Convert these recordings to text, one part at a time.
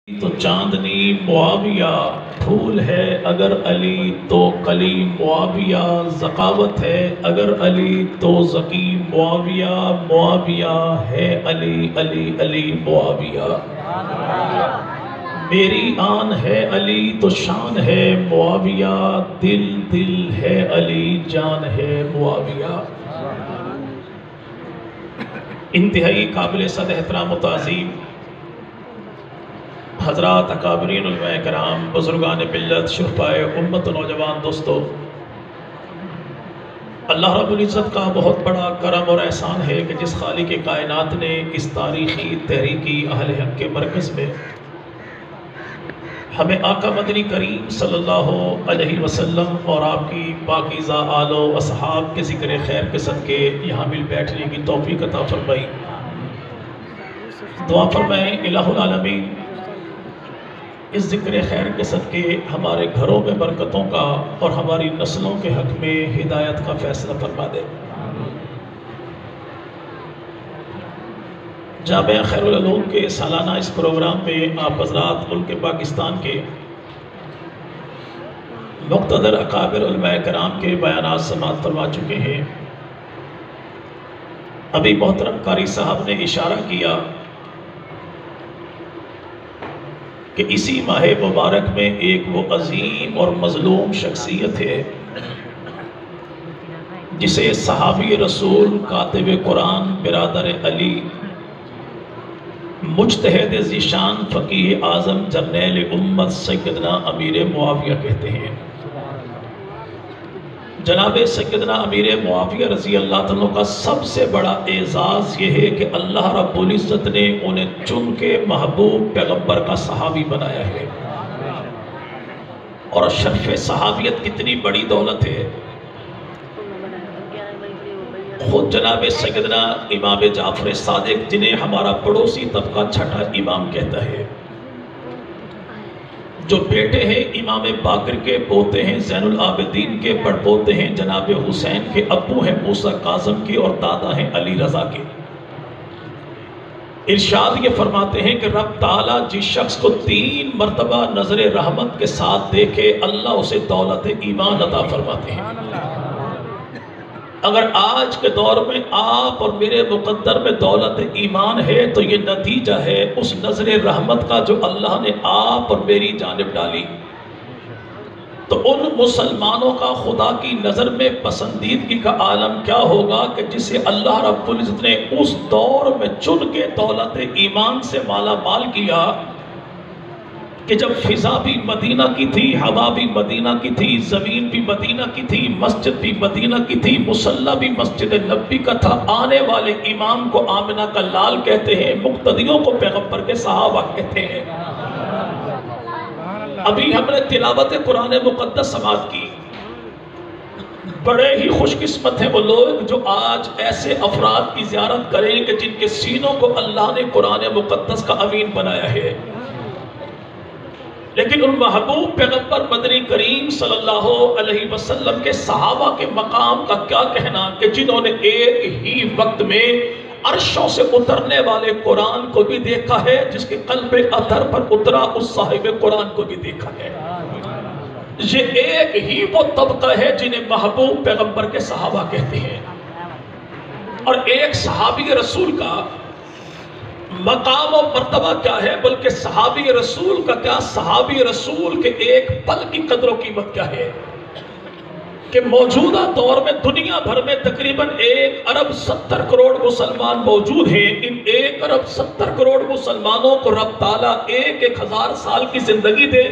تو چاندنی معاویہ، پھول ہے اگر علی تو کلی معاویہ، ذکاوت ہے اگر علی تو ذکی معاویہ، معاویہ ہے علی علی علی معاویہ، میری آن ہے علی تو شان ہے معاویہ، دل دل ہے علی جان ہے معاویہ۔ انتہائی قابل صد احترام و تعظیم حضرات، اکابرین علماء کرام، بزرگان ملت، شرفائے امت و نوجوان دوستو، اللہ رب العزت کا بہت بڑا کرم اور احسان ہے کہ جس خالق کائنات نے اس تاریخی تحریکی اہل حق کے مرکز میں ہمیں آقا مدنی کریم صلی اللہ علیہ وسلم اور آپ کی پاکیزہ آل و اصحاب کے ذکر خیر کے صدقے یہاں مل بیٹھنے کی توفیق عطا فرمائی۔ دعا فرمائیں الہ العالمین اس ذکر خیر کے صدقے ہمارے گھروں میں برکتوں کا اور ہماری نسلوں کے حق میں ہدایت کا فیصلہ فرما دے۔ جامعہ خیر العلوم کے سالانہ اس پروگرام میں آپ حضرات ملک پاکستان کے مقتدر اکابر علماء کرام کے بیانات سماعت فرما چکے ہیں۔ ابھی محترم قاری صاحب نے اشارہ کیا کہ اسی ماہ مبارک میں ایک وہ عظیم اور مظلوم شخصیت ہے جسے صحابی رسول، کاتب قرآن، برادر علی، مجتہد ذیشان، فقیہ اعظم، جرنیل امت سیدنا امیر معاویہ کہتے ہیں۔ جناب سیدنا امیر معاویہ رضی اللہ عنہ کا سب سے بڑا اعزاز یہ ہے کہ اللہ رب العزت نے انہیں چن کے محبوب پیغمبر کا صحابی بنایا ہے، اور شرف صحابیت کتنی بڑی دولت ہے۔ خود جناب سیدنا امام جعفر صادق، جنہیں ہمارا پڑوسی طبقہ چھٹا امام کہتا ہے، جو بیٹے ہیں امام باقر کے، پوتے ہیں زین العابدین کے، پڑ پوتے ہیں جناب حسین کے، ابو ہیں موسیٰ کاظم کے اور دادا ہیں علی رضا کے۔ ارشاد یہ فرماتے ہیں کہ رب تعالیٰ جس شخص کو 3 مرتبہ نظر رحمت کے ساتھ دیکھے، اللہ اسے دولت ایمان عطا فرماتے ہیں۔ اگر آج کے دور میں آپ اور میرے مقدر میں دولت ایمان ہے تو یہ نتیجہ ہے اس نظر رحمت کا جو اللہ نے آپ اور میری جانب ڈالی۔ تو ان مسلمانوں کا خدا کی نظر میں پسندیدگی کا عالم کیا ہوگا کہ جسے اللہ رب العزت نے اس دور میں چن کے دولت ایمان سے مالا مال کیا کہ جب فضا بھی مدینہ کی تھی، ہوا بھی مدینہ کی تھی، زمین بھی مدینہ کی تھی، مسجد بھی مدینہ کی تھی، مصلی بھی مسجد نبی کا تھا۔ آنے والے امام کو آمنہ کا لال کہتے ہیں، مقتدیوں کو پیغمبر کے صحابہ کہتے ہیں۔ ابھی ہم نے تلاوت قرآن مقدس سماعت کی۔ بڑے ہی خوش قسمت ہیں وہ لوگ جو آج ایسے افراد کی زیارت کریں کہ جن کے سینوں کو اللہ نے قرآن مقدس کا امین بنایا ہے۔ لیکن ان محبوب پیغمبر مدنی کریم صلی اللہ علیہ وسلم کے صحابہ کے مقام کا کیا کہنا کہ جنہوں نے ایک ہی وقت میں عرشوں سے اترنے والے قرآن کو بھی دیکھا ہے، جس کے قلب اطہر پر اترا اس صاحب قرآن کو بھی دیکھا ہے۔ یہ ایک ہی وہ طبقہ ہے جنہیں محبوب پیغمبر کے صحابہ کہتے ہیں۔ اور ایک صحابی رسول کا مقام و مرتبہ کیا ہے، بلکہ صحابی رسول کا کیا، صحابی رسول کے ایک پل کی قدر و قیمت کیا ہے کہ موجودہ دور میں دنیا بھر میں تقریباً 1 ارب 70 کروڑ مسلمان موجود ہیں۔ ان 1 ارب 70 کروڑ مسلمانوں کو رب تعالیٰ 1,000 سال کی زندگی دے،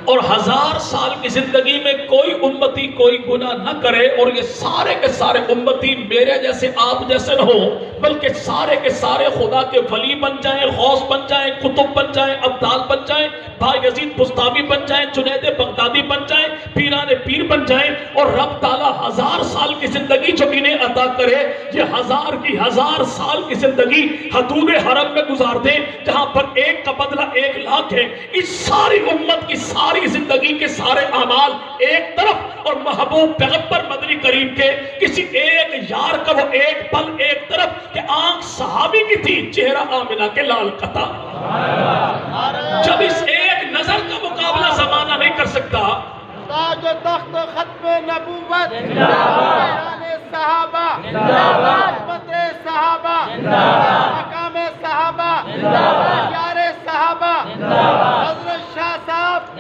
اور 1000 سال کی زندگی میں کوئی امتی کوئی گناہ نہ کرے، اور یہ سارے کے سارے امتی میرے جیسے آپ جیسے نہ ہوں، بلکہ سارے کے سارے خدا کے ولی بن جائیں، غوث بن جائیں، قطب بن جائیں، ابدال بن جائیں، بایزید بستامی بن جائیں، جنید بغدادی بن جائیں، پیران پیر بن جائیں، اور رب تعالیٰ 1000 سال کی زندگی جو انہیں عطا کرے، یہ 1000 سال کی زندگی حدود حرم میں گزار دیں، جہاں پر 1 کا بدلہ 1 لاکھ ہے۔ اس ساری امت کی ساری زندگی کے سارے اعمال ایک طرف، اور محبوب پیغمبر مدنی کریم کے کسی ایک یار کا وہ ایک پل ایک طرف، کہ آنکھ صحابی کی تھی، چہرہ آمنہ کے لال کا تھا۔ تخت ختم نبوت شان صحابہ عظمت صحابہ مقام صحابہ پیار صحابہ حضرت شاہ صاحب.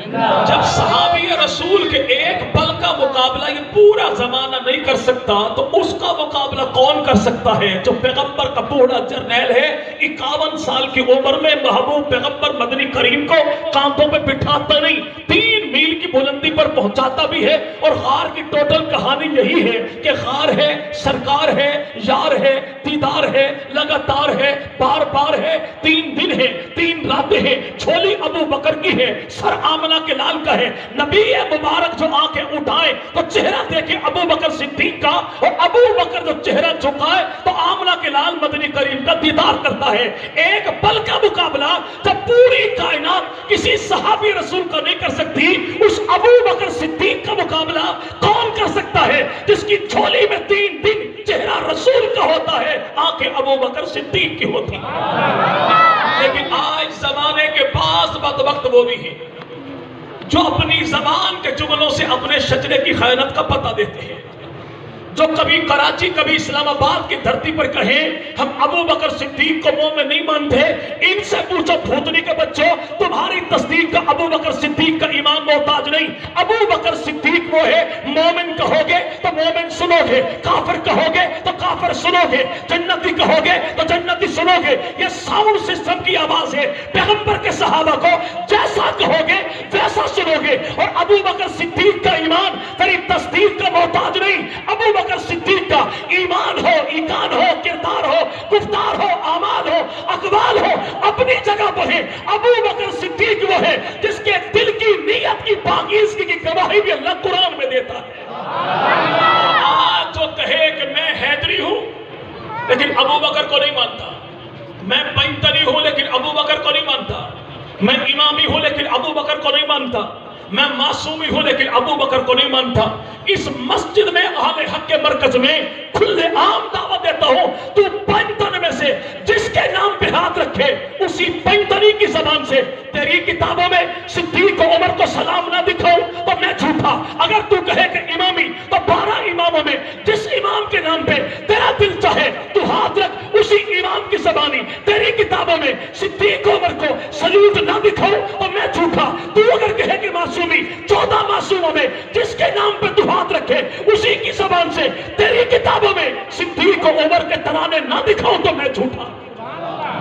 جب صحابی رسول کے ایک پل کا مقابلہ یہ پورا زمانہ نہیں کر سکتا تو اس کا مقابلہ کون کر سکتا ہے؟ جو پیغمبر کا بوڑھا جرنیل ہے، 51 سال کی عمر میں محبوب پیغمبر مدنی کریم کو کاندھوں پہ بٹھاتا نہیں، 3 میل کی بلندی پر پہنچاتا بھی ہے. اور غار کی ٹوٹل کہانی یہی ہے کہ غار ہے، سرکار ہے، یار ہے، دیدار ہے، لگاتار ہے، بار بار ہے، 3 دن ہے، 3 راتیں ہیں. جھولی ابو بکر کی ہے، سر آمنہ کے لال کا ہے. نبی مبارک جو آنکھیں اٹھائے تو چہرہ دیکھے ابو بکر صدیق کا، اور ابو بکر جو چہرہ جھکائے تو آمنہ کے لال مدنی کریم کا دیدار کرتا ہے. ایک پل کا مقابلہ جب پوری کائنات کسی صحابی رسول کا نہیں کر سکتی، اس ابو بکر صدیق کا مقابلہ کون کر سکتا ہے جس کی جھولی میں 3 دن چہرہ رسول کا ہوتا ہے، آنکھیں ابو بکر صدیق کی ہوتی ہیں. لیکن آج زمانے کے بعض بدبخت وہ بھی ہیں جو اپنی زبان کے جملوں سے اپنے شجرے کی خیانت کا پتہ دیتے ہیں، جو کبھی کراچی کبھی اسلام آباد کی دھرتی پر کہیں ہم ابو بکر صدیق کو مومن نہیں مانتے. ان سے پوچھو بھوتنی کے بچوں، تمہاری تصدیق کا ابو بکر صدیق کا ایمان محتاج نہیں. ابو بکر صدیق وہ ہے، مومن کہو گے تو مومن سنو گے، کافر کہو گے تو کافر سنو گے، جنتی کہو گے تو جنتی سنو گے. یہ ساؤنڈ سسٹم کی آواز ہے. پیغمبر کے صحابہ کو جیسا کہو گے ویسا سنو گے. اور ابو بکر صدیق کا ایمان تیری تصدیق کا محتاج نہیں. ابو بکر صدیق کا ایمان ہو، ایمان ہو، کردار ہو، گفتار ہو، اعمال ہو، اقوال ہو، اپنی جگہ پر ہے. ابو بکر صدیق وہ ہے جس کے دل کی نیت کی پاکیزگی کی گواہی بھی اللہ قرآن میں دیتا ہے. آج جو کہے کہ میں حیدری ہوں لیکن ابو بکر کو نہیں مانتا، میں پینتنی ہوں لیکن ابو بکر کو نہیں مانتا، میں امامی ہوں لیکن ابو بکر کو نہیں مانتا، میں معصومی ہوں لیکن ابو بکر کو نہیں مانتا. اس مسجد میں اہل حق کے مرکز میں کھلے عام دعوت دیتا ہوں، تو پنجتن میں سے جس کے نام پہ ہاتھ رکھے اسی پنجتنی کی زبان سے تیری کتابوں میں صدیق و عمر کو سلام نہ دکھاؤں تو میں جھوٹا. اگر تو کہے کہ امامی تو 12 اماموں میں جس امام کے نام پہ تیرا دل چاہے تو ہاتھ رکھ، اسی امام کی زبانی تیری کتابوں میں صدیق و عمر کو سلوٹ نہ دکھاؤں تو میں جھوٹا. تو اگر کہے کہ معصومی 14 معصوموں میں جس کے نام پہ تو ہاتھ رکھے اسی کی زبان سے تیری کتابوں میں صدیق و عمر کے ترانے نہ دکھاؤں تو میں جھوٹا.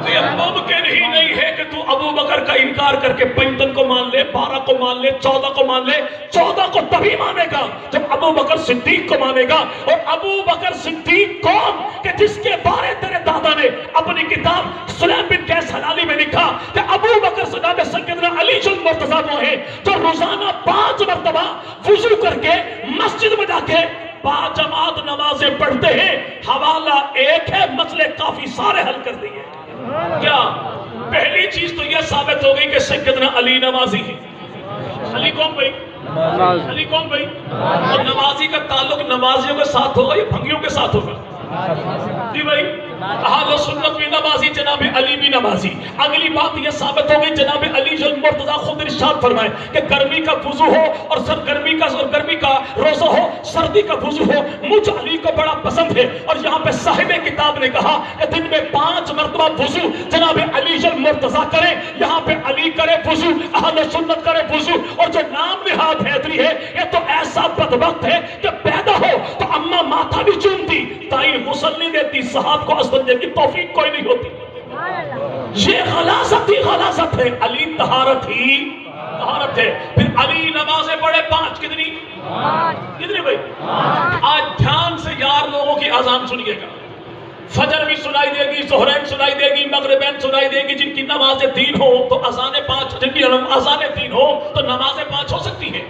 یہ ممکن ہی نہیں ہے کہ تو ابو بکر کا انکار کر کے 55 کو مان لے، 12 کو مان لے، 14 کو مان لے. 14 کو تبھی مانے گا جب ابو بکر صدیق کو مانے گا. اور ابو بکر صدیق کون کہ جس کے بارے تیرے دادا نے اپنی کتاب سلیم بن قیس حلالی میں لکھا کہ ابو بکر صدام سیدنا علی المرتضیٰ وہ ہے جو روزانہ 5 مرتبہ وضو کر کے مسجد میں جا کے 5 جماعت نمازیں پڑھتے ہیں. حوالہ ایک ہے، مسئلے کافی سارے حل کر دیے. کیا پہلی چیز تو یہ ثابت ہو گئی کہ سیدنا علی نمازی ہے. علی کون بھائی؟ علی کون بھائی؟ اور نمازی کا تعلق نمازیوں کے ساتھ ہوگا یا بھنگیوں کے ساتھ ہوگا؟ جی بھائی، اہل سنت بھی نمازی، جناب علی بھی نمازی. اگلی بات یہ ثابت ہو گئی جناب علی المرتضیٰ خود ارشاد فرمائے کہ گرمی کا وضو ہو اور گرمی کا روزہ ہو، سردی کا وضو ہو، مجھ علی کو بڑا پسند ہے. اور یہاں پہ صاحب کتاب نے کہا کہ دن میں 5 مرتبہ وضو جناب علی المرتضیٰ کرے. یہاں پہ علی کرے وضو، اہل سنت کرے وضو. اور جو نام نہاد حیدری ہے یہ تو ایسا بدبخت ہے کہ پیدا ہو تو اماں ماتھا بھی چومتی، تائی غسل نہیں دیتی، صاحب کو اسبنجے کی توفیق کوئی نہیں ہوتی. یہ غلاظت ہی غلاظت ہے. علی طہارت ہی طہارت ہے. پھر علی نمازیں پڑھے 5 کتنی بھائی؟ آج دھیان سے یار لوگوں کی اذان سنیے گا. فجر بھی سنائی دے گی، ظہرین سنائی دے گی، مغربین سنائی دے گی. جن کی نمازیں 3 ہو تو اذانیں 5، جن کی اذانیں 3 ہو تو نمازیں 5 ہو سکتی ہیں.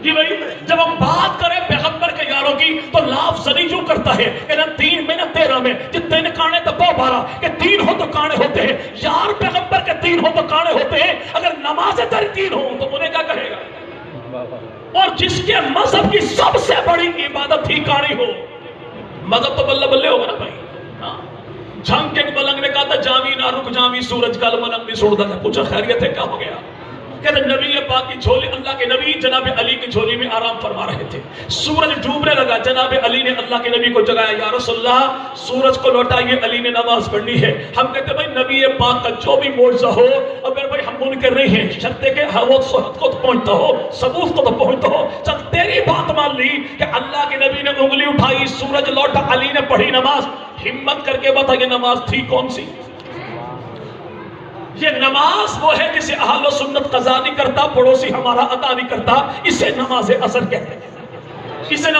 جی بھائی، جب ہم بات کریں پیغمبر کے یاروں کی تو لاف زنی یوں کرتا ہے کہ نہ 3 میں نہ 13 میں، جب 3 کانے تو 12 کہ 3 ہو تو کانے ہوتے ہیں. یار پیغمبر کے 3 ہو تو کانے ہوتے ہیں. اگر نمازیں تیری 3 ہو تو انہیں کیا کہے گا؟ اور جس کے مذہب کی سب سے بڑی عبادت ہی کانی ہو، مذہب تو بلے بلے ہوگا نا بھائی. جھنگ کے ملنگ نے کہا تھا جامی نہ رک جامی سورج کل ملنگ نہیں سوڑ دا. پوچھا خیریت ہے کیا ہو گیا؟ کہتے نبی پاک کی جھولی، اللہ کے نبی جناب علی کی جھولی میں آرام فرما رہے تھے، سورج ڈوبنے لگا، جناب علی نے اللہ کے نبی کو جگایا، یا رسول اللہ سورج کو لوٹائیے، علی نے نماز پڑھنی ہے۔ ہم کہتے بھائی نبی پاک کا جو بھی معجزہ ہو، اگر بھائی ہم منکر نہیں ہیں، شرط ہے کہ وہ صحت کو پہنچتا ہو، ثبوت کو تو پہنچتا ہو، چل تیری بات مان لی کہ اللہ کے نبی نے انگلی اٹھائی، سورج لوٹا، علی نے پڑھی نماز، ہمت کر کے بتا یہ نماز تھی کون سی؟ یہ نماز وہ ہے جسے اہل و سنت قضا نہیں کرتا، پڑوسی ہمارا ادا نہیں کرتا، اسے نماز اثر کہتے ہیں، اسے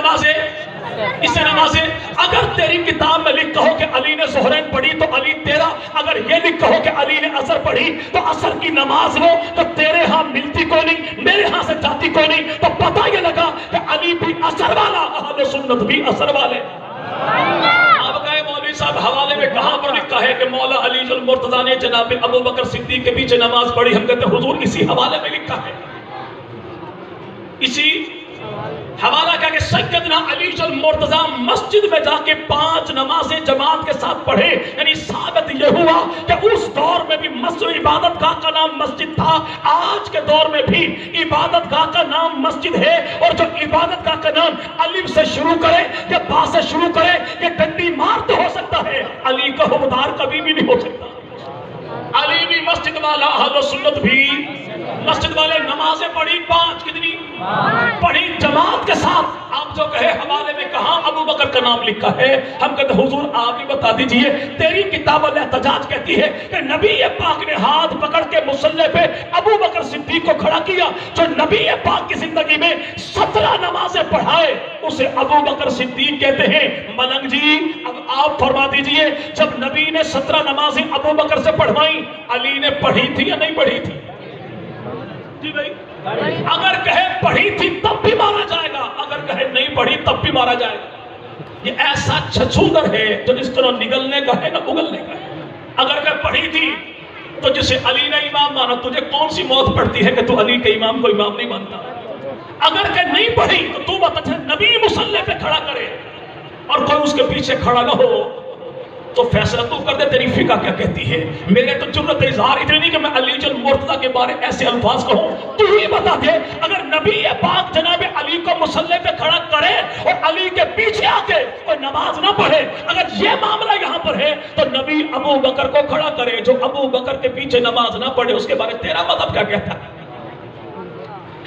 نماز اگر تیری کتاب میں لکھ کہو کہ علی نے ظہرین پڑھی تو علی تیرا، اگر یہ لکھ کہو کہ علی نے عصر پڑھی تو عصر کی نماز وہ تو تیرے ہاں ملتی کوئی نہیں، میرے ہاں سے جاتی کوئی نہیں، تو پتہ یہ لگا کہ علی بھی عصر والا، اہل و سنت بھی عصر والے۔ اب کہے مولوی صاحب حوالے میں کہاں پر لکھا ہے کہ مولا علی المرتضیٰ نے جناب ابو بکر صدیق کے پیچھے نماز پڑھی؟ ہم کہتے ہیں حضور اسی حوالے میں لکھا ہے، اسی حوالہ کہا کہ سیدنا علی المرتضیٰ مسجد میں جا کے 5 نمازیں جماعت کے ساتھ پڑھے، یعنی ثابت یہ ہوا کہ اس دور میں بھی مسجد عبادت گاہ کا نام مسجد تھا، آج کے دور میں بھی عبادت گاہ کا نام مسجد ہے، اور جو عبادت گاہ کا نام الف سے شروع کرے یا با سے شروع کرے یہ ڈنڈی مار تو ہو سکتا ہے، علی کا حکمدار کبھی بھی نہیں ہو سکتا۔ علی بھی مسجد والا، اہل سنت بھی مسجد والے، نمازیں پڑھی 5 کتنی پڑھی جماعت کے ساتھ۔ آپ جو کہے حوالے میں کہاں ابو بکر کا نام لکھا ہے؟ ہم کہتے حضور آپ ہی بتا دیجئے، تیری کتاب الاحتجاج کہتی ہے کہ نبی پاک نے ہاتھ پکڑ کے مصلی پہ ابو بکر صدیق کو کھڑا کیا، جو نبی پاک کی زندگی میں 17 نمازیں پڑھائے اسے ابو بکر صدیق کہتے ہیں۔ ملنگ جی اب آپ فرما دیجئے، جب نبی نے 17 نمازیں ابو بکر سے پڑھوائیں، علی نے پڑھی تھی یا نہیں پڑھی تھی؟ جی بھائی اگر کہے پڑھی تھی تب بھی مارا جائے گا، اگر کہے نہیں پڑھی تب بھی مارا جائے گا۔ یہ ایسا چھچھوندر ہے جو اس طرح نگلنے کا ہے نہ اگلنے کا ہے۔ اگر کہ پڑھی تھی تو جسے علی نے امام مانا، تجھے کون سی موت پڑتی ہے کہ تو علی کے امام کو امام نہیں مانتا؟ اگر کہ نہیں پڑھی تو تو بتا نبی مصلی پہ کھڑا کرے اور کوئی اس کے پیچھے کھڑا نہ ہو تو فیصلہ تو کر دے تیری فقہ کیا کہتی ہے۔ میرے تو جرت اظہار اتنی نہیں کہ میں علی المرتضیٰ کے بارے ایسے الفاظ کہوں، تو ہی بتا دے اگر نبی پاک جناب علی کو مصلی پہ کھڑا کرے اور علی کے پیچھے آ کے کوئی نماز نہ پڑھے، اگر یہ معاملہ یہاں پر ہے تو نبی ابو بکر کو کھڑا کرے، جو ابو بکر کے پیچھے نماز نہ پڑھے اس کے بارے تیرا مذہب کیا کہتا ہے؟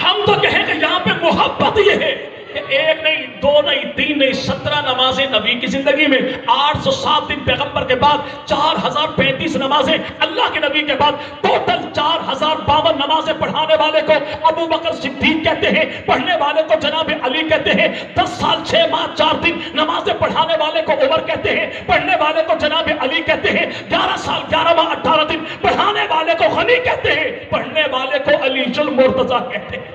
ہم تو کہیں کہ یہاں پہ محبت یہ ہے کہ 1 نہیں 2 نہیں 3 نہیں 17 نمازیں نبی کی زندگی میں، 807 دن پیغمبر کے بعد 4035 نمازیں اللہ کے نبی کے بعد، ٹوٹل 4052 نمازیں پڑھانے والے کو ابو بکر صدیق کہتے ہیں، پڑھنے والے کو جناب علی کہتے ہیں۔ 10 سال 6 ماہ 4 دن نمازیں پڑھانے والے کو عمر کہتے ہیں، پڑھنے والے کو جناب علی کہتے ہیں۔ 11 سال 11 ماہ 18 دن پڑھانے والے کو غنی کہتے ہیں، پڑھنے والے کو علی المرتضیٰ کہتے ہیں۔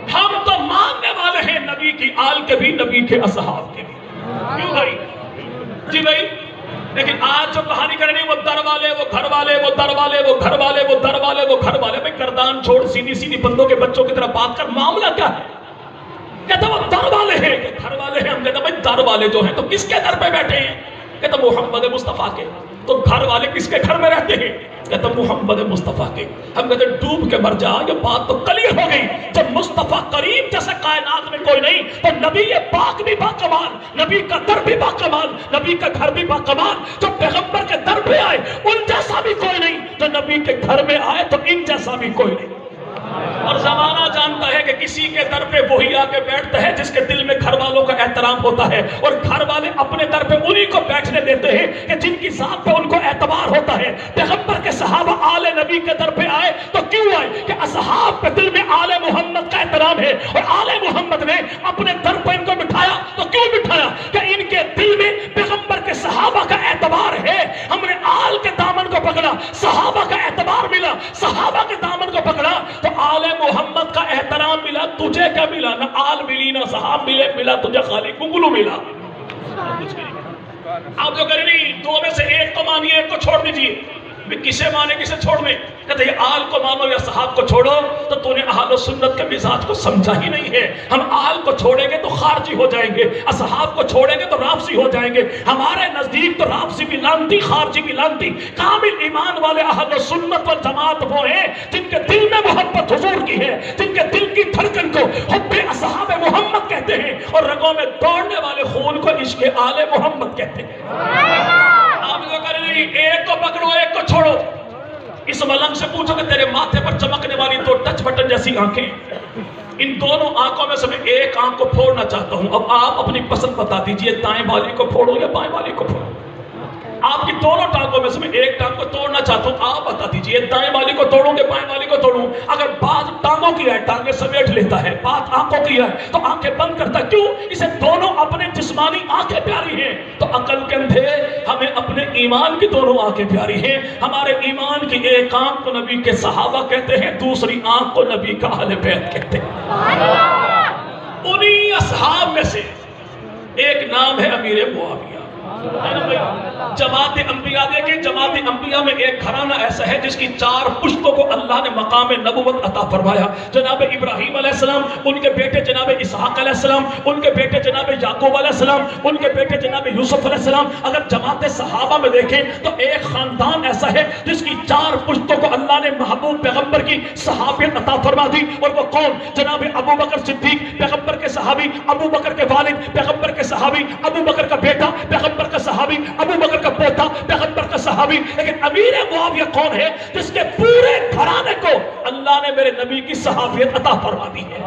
ہم تو ماننے والے ہیں نبی کی آل کے بھی، نبی کے اصحاب کے بھی، کیوں بھائی؟ جی بھائی لیکن آج جو کہانی کرنی وہ در والے، وہ گھر والے، وہ در والے، وہ گھر والے، وہ در والے، وہ گھر والے، بھائی گردان چھوڑ سیدھی سیدھی بندوں کے بچوں کی طرح بات کر، معاملہ کیا ہے؟ کہتا وہ در والے ہیں کہ گھر والے ہیں؟ ہم کہتا بھائی در والے جو ہیں تو کس کے در پہ بیٹھے ہیں؟ کہتا محمد مصطفیٰ کے۔ تو گھر والے کس کے گھر میں رہتے ہیں؟ کہتا محمد مصطفیٰ کے۔ ہم کہتے ڈوب کے مر جا، یہ بات تو کلیئر ہو گئی۔ جب مصطفیٰ کریم جیسے کائنات میں کوئی نہیں تو نبی پاک بھی با کمال، نبی کا در بھی با کمال، نبی کا گھر بھی با کمال۔ جو پیغمبر کے در پہ آئے ان جیسا بھی کوئی نہیں، جو نبی کے گھر میں آئے تو ان جیسا بھی کوئی نہیں۔ اور زمانہ جانتا ہے کہ کسی کے در پہ وہی آ کے بیٹھتا ہے جس کے دل میں گھر والوں کا احترام ہوتا ہے، اور گھر والے اپنے در پہ انہی کو بیٹھنے دیتے ہیں کہ جن کی ذات پہ ان کو اعتبار ہوتا ہے۔ پیغمبر کے صحابہ آل نبی کے در پہ آئے تو کیوں آئے؟ کہ اصحاب پہ دل میں آل محمد کا احترام ہے، اور آل محمد نے اپنے در پہ ان کو بٹھایا تو کیوں بٹھایا؟ کہ ان کے دل میں پیغمبر کے صحابہ کا اعتبار ہے۔ ہم نے آل کے دامن کو پکڑا، صحابہ کا اعتبار ملا، صحابہ کے دامن کو پکڑا تو آل محمد کا احترام ملا۔ تجھے کیا ملا؟ نہ آل ملی نہ صحاب ملے، ملا تجھے خالی گنگلو ملا۔ آپ جو کریں نہیں 2 میں سے 1 کو مانیے، 1 کو چھوڑ دیجئے۔ کسے مانے کسے چھوڑ میں؟ کہتے ہیں آل کو مانو یا صحاب کو چھوڑو، تو تو نے اہل و سنت کے مزاج کو سمجھا ہی نہیں ہے۔ ہم آل کو چھوڑیں گے تو خارجی ہو جائیں گے، اصحاب کو چھوڑیں گے تو رافضی ہو جائیں گے۔ ہمارے نزدیک تو رافضی بھی لانتی، خارجی بھی لانتی۔ کامل ایمان والے اہل و سنت والجماعت وہ ہیں جن کے رگوں میں دوڑنے والے خون کو عشق آل محمد کہتے ہیں۔ آپ جو کر رہی ایک کو پکڑو ایک کو چھوڑو۔ اس ملنگ سے پوچھو کہ تیرے ماتھے پر چمکنے والی دو ٹچ بٹن جیسی آنکھیں، ان دونوں آنکھوں میں سے میں ایک آنکھ کو پھوڑنا چاہتا ہوں، اب آپ اپنی پسند بتا دیجئے، دائیں والی کو پھوڑو یا بائیں والی کو پھوڑو؟ آپ کی دونوں ٹانگوں میں سے میں ایک ٹانگ کو توڑنا چاہتا ہوں، آپ بتا دیجئے دائیں والی کو توڑوں کہ بائیں والی کو توڑوں؟ اگر بات ٹانگوں کی ہے ٹانگیں سمیٹ لیتا ہے، بات آنکھوں کی ہے تو آنکھیں بند کرتا ہے، کیوں؟ اسے دونوں اپنے جسمانی آنکھیں پیاری ہیں۔ تو عقل کے اندھے ہمیں اپنے ایمان کی دونوں آنکھیں پیاری ہیں۔ ہمارے ایمان کی ایک آنکھ کو نبی کے صحابہ کہتے ہیں، دوسری آنکھ کو نبی کا اہل بیت کہتے ہیں۔ انہی اصحاب میں سے ایک نام ہے امیر معاویہ۔ جماعت انبیاء دیکھیں، جماعت انبیاء میں ایک گھرانہ ایسا ہے جس کی 4 پشتوں کو اللہ نے مقام نبوت عطا فرمایا۔ جناب ابراہیم علیہ السلام، ان کے بیٹے جناب اسحاق علیہ السلام، ان کے بیٹے جناب یعقوب علیہ السلام، ان کے بیٹے جناب یوسف علیہ السلام۔ اگر جماعت صحابہ میں دیکھیں تو ایک خاندان ایسا ہے جس کی 4 پشتوں کو اللہ نے محبوب پیغمبر کی صحابیت عطا فرما دی، اور وہ کون؟ جناب ابو بکر صدیق پیغمبر کے صحابی، ابو بکر کے والد پیغمبر کے صحابی، ابو بکر کا بیٹا پیغمبر کا صحابی، ابو بکر کا پوتا پیغمبر کا صحابی۔ لیکن امیر معاویہ کون ہے جس کے پورے گھرانے کو اللہ نے میرے نبی کی صحابیت عطا فرما دی ہے؟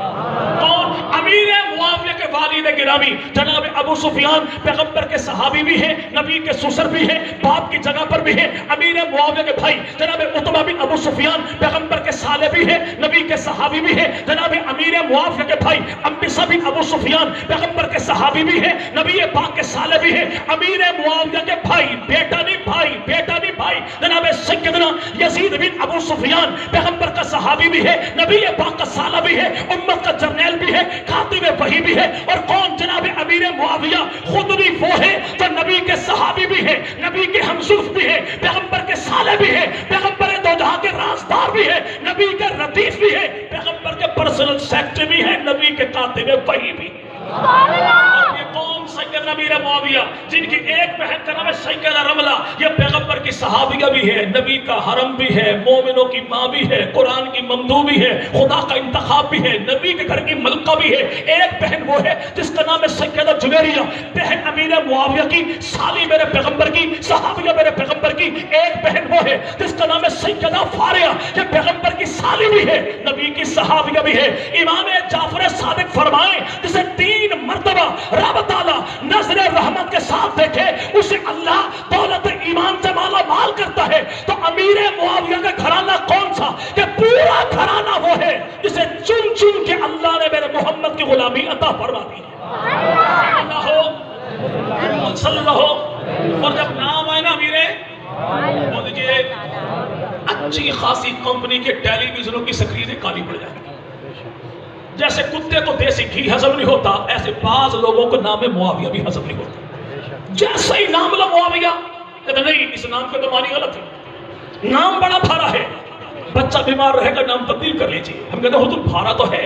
کون؟ امیر معاویہ کے والد گرامی جناب ابو سفیان پیغمبر کے صحابی بھی ہیں، نبی کے سسر بھی ہیں، باپ کی جگہ پر بھی ہیں۔ امیر معاویہ کے بھائی جناب عتبہ بن ابو سفیان پیغمبر کے سالے بھی ہیں، نبی کے صحابی بھی ہیں۔ جناب امیر معاویہ کے بھائی انبسہ بن ابو سفیان پیغمبر کے صحابی بھی ہیں، نبی پاک کے سالے بھی ہیں۔ امیر معاویہ کے بھائی، بیٹا نہیں بھائی جناب سیدنا یزید بن ابو سفیان پیغمبر کا صحابی بھی ہے، نبی پاک کا سالہ بھی ہے، امت کا جرنیل بھی ہے، خاتم وحی بھی ہے۔ اور کون؟ جناب امیر معاویہ خود بھی وہ ہے جو نبی کے صحابی بھی ہے، نبی کے ہمزلف بھی ہے، پیغمبر کے سالے بھی ہے، پیغمبر دو جہاں کے رازدار بھی ہے، نبی کے ردیف بھی ہے، پیغمبر کے پرسنل سیکٹری بھی ہے، نبی کے خاتم وحی بھی ہے۔ اور یہ قوم سیدنا امیر معاویہ جن کی ایک بہن کا نام ہے سیدہ رملہ، یہ پیغمبر کی صحابیہ بھی ہے، نبی کا حرم بھی ہے، مومنوں کی ماں بھی ہے، قرآن کی ممدوح بھی ہے، خدا کا انتخاب بھی ہے، نبی کے گھر کی ملکہ بھی ہے۔ ایک بہن وہ ہے جس کا نام ہے سیدہ جویریہ، بہن امیر معاویہ کی، سالی میرے پیغمبر کی، صحابیہ میرے پیغمبر کی۔ ایک بہن وہ ہے جس کا نام ہے سیدہ فاریہ، یہ پیغمبر کی سالی بھی ہے، نبی کی صحابیہ بھی ہے۔ امام جعفر صادق فرمائیں جسے 3 مرتبہ رب تعالیٰ نظر رحمت کے ساتھ دیکھے اسے اللہ دولت ایمان سے مالا مال کرتا ہے۔ تو امیر معاویہ کا گھرانہ کون سا کہ پورا گھرانہ وہ ہے جسے چن چن کے اللہ نے میرے محمد کی غلامی عطا فرما دی صلی اللہ ہو۔ اور جب نام آئے نا امیر وہ دیجئے اچھی خاصی کمپنی کے ٹیلی ویژنوں کی سکرینیں کالی پڑ جائیں۔ جیسے کتے کو دیسی گھی ہضم نہیں ہوتا، ایسے بعض لوگوں کو نام معاویہ بھی ہضم نہیں ہوتا۔ جیسے ہی نام لا معاویہ کہتے نہیں اس نام کے تو معنی غلط ہے، نام بڑا بھارا ہے، بچہ بیمار رہے گا نام تبدیل کر لیجیے۔ ہم کہتے ہیں حضور بھارا تو ہے،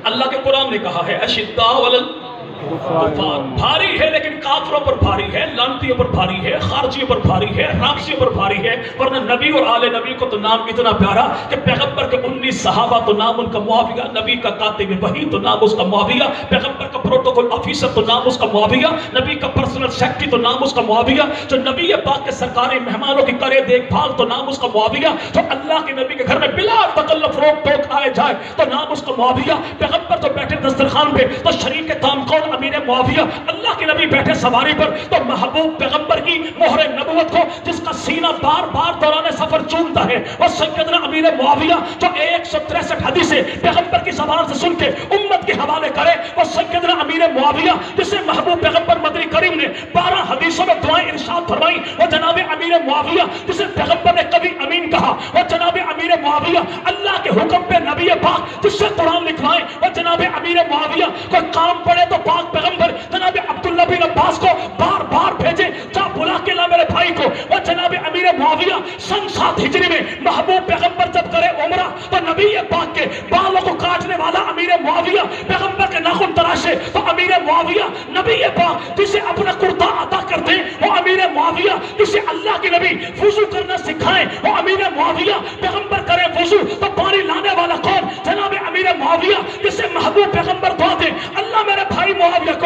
اللہ کے قرآن نے کہا ہے اشداء علی الکفار، بھاری ہے لیکن کافروں پر بھاری ہے، لعنتیوں پر بھاری ہے، خارجیوں پر بھاری ہے، رافضیوں پر بھاری ہے۔ ورنہ نبی اور آل نبی کو تو نام اتنا پیارا کہ پیغمبر کے 19 صحابہ تو نام ان کا معاویہ، نبی کا کاتب وحی تو نام اس کا معاویہ، پیغمبر کا پروٹوکول آفیسر تو نام اس کا معاویہ، نبی کا پرسنل سیکرٹری تو نام اس کا معاویہ، جو نبی پاک کے سرکاری مہمانوں کی کرے دیکھ بھال تو نام اس کا معاویہ، جو اللہ کے نبی کے گھر میں بلا تکلف روک ٹوک آئے جائے تو نام اس کا معاویہ، پیغمبر تو بیٹھے دسترخوان پہ تو شریک کے تام کون؟ امیر معاویہ، اللہ کے نبی بیٹھے سواری پر تو محبوب پیغمبر کی مہر نبوت کو جس کا سینہ بار بار دوران سفر چومتا ہے وہ سیدنا امیر معاویہ، جو 163 حدیثیں پیغمبر کی زبان سے سن کے امت کے حوالے کرے وہ سیدنا امیر معاویہ، جسے محبوب پیغمبر مدنی کریم نے 12 حدیثوں میں دعائیں ارشاد فرمائی وہ جناب امیر معاویہ، جسے پیغمبر نے کبھی امین کہا وہ جناب امیر معاویہ، اللہ کے حکم پہ نبی پاک جس سے قرآن لکھوائے وہ جناب امیر معاویہ، کوئی کام پڑے تو پاک پیغمبر جناب عبداللہ بن عباس کو بار بار بھیجے جا بلا کے لا میرے بھائی کو، وہ جناب امیر معاویہ سن 7 ہجری میں محبوب پیغمبر جب کرے عمرہ تو نبی پاک کے بالوں کو کاٹنے والا امیر معاویہ، پیغمبر کے ناخن تراشے تو امیر معاویہ، نبی پاک جسے اپنا کرتا عطا کر دیں وہ امیر معاویہ، جسے اللہ کے نبی وضو کرنا سکھائیں وہ امیر معاویہ، پیغمبر کرے وضو تو پانی لانے والا کون؟ جناب امیر معاویہ، جسے محبوب پیغمبر دعا دیں اللہ میرے بھائی معاویہ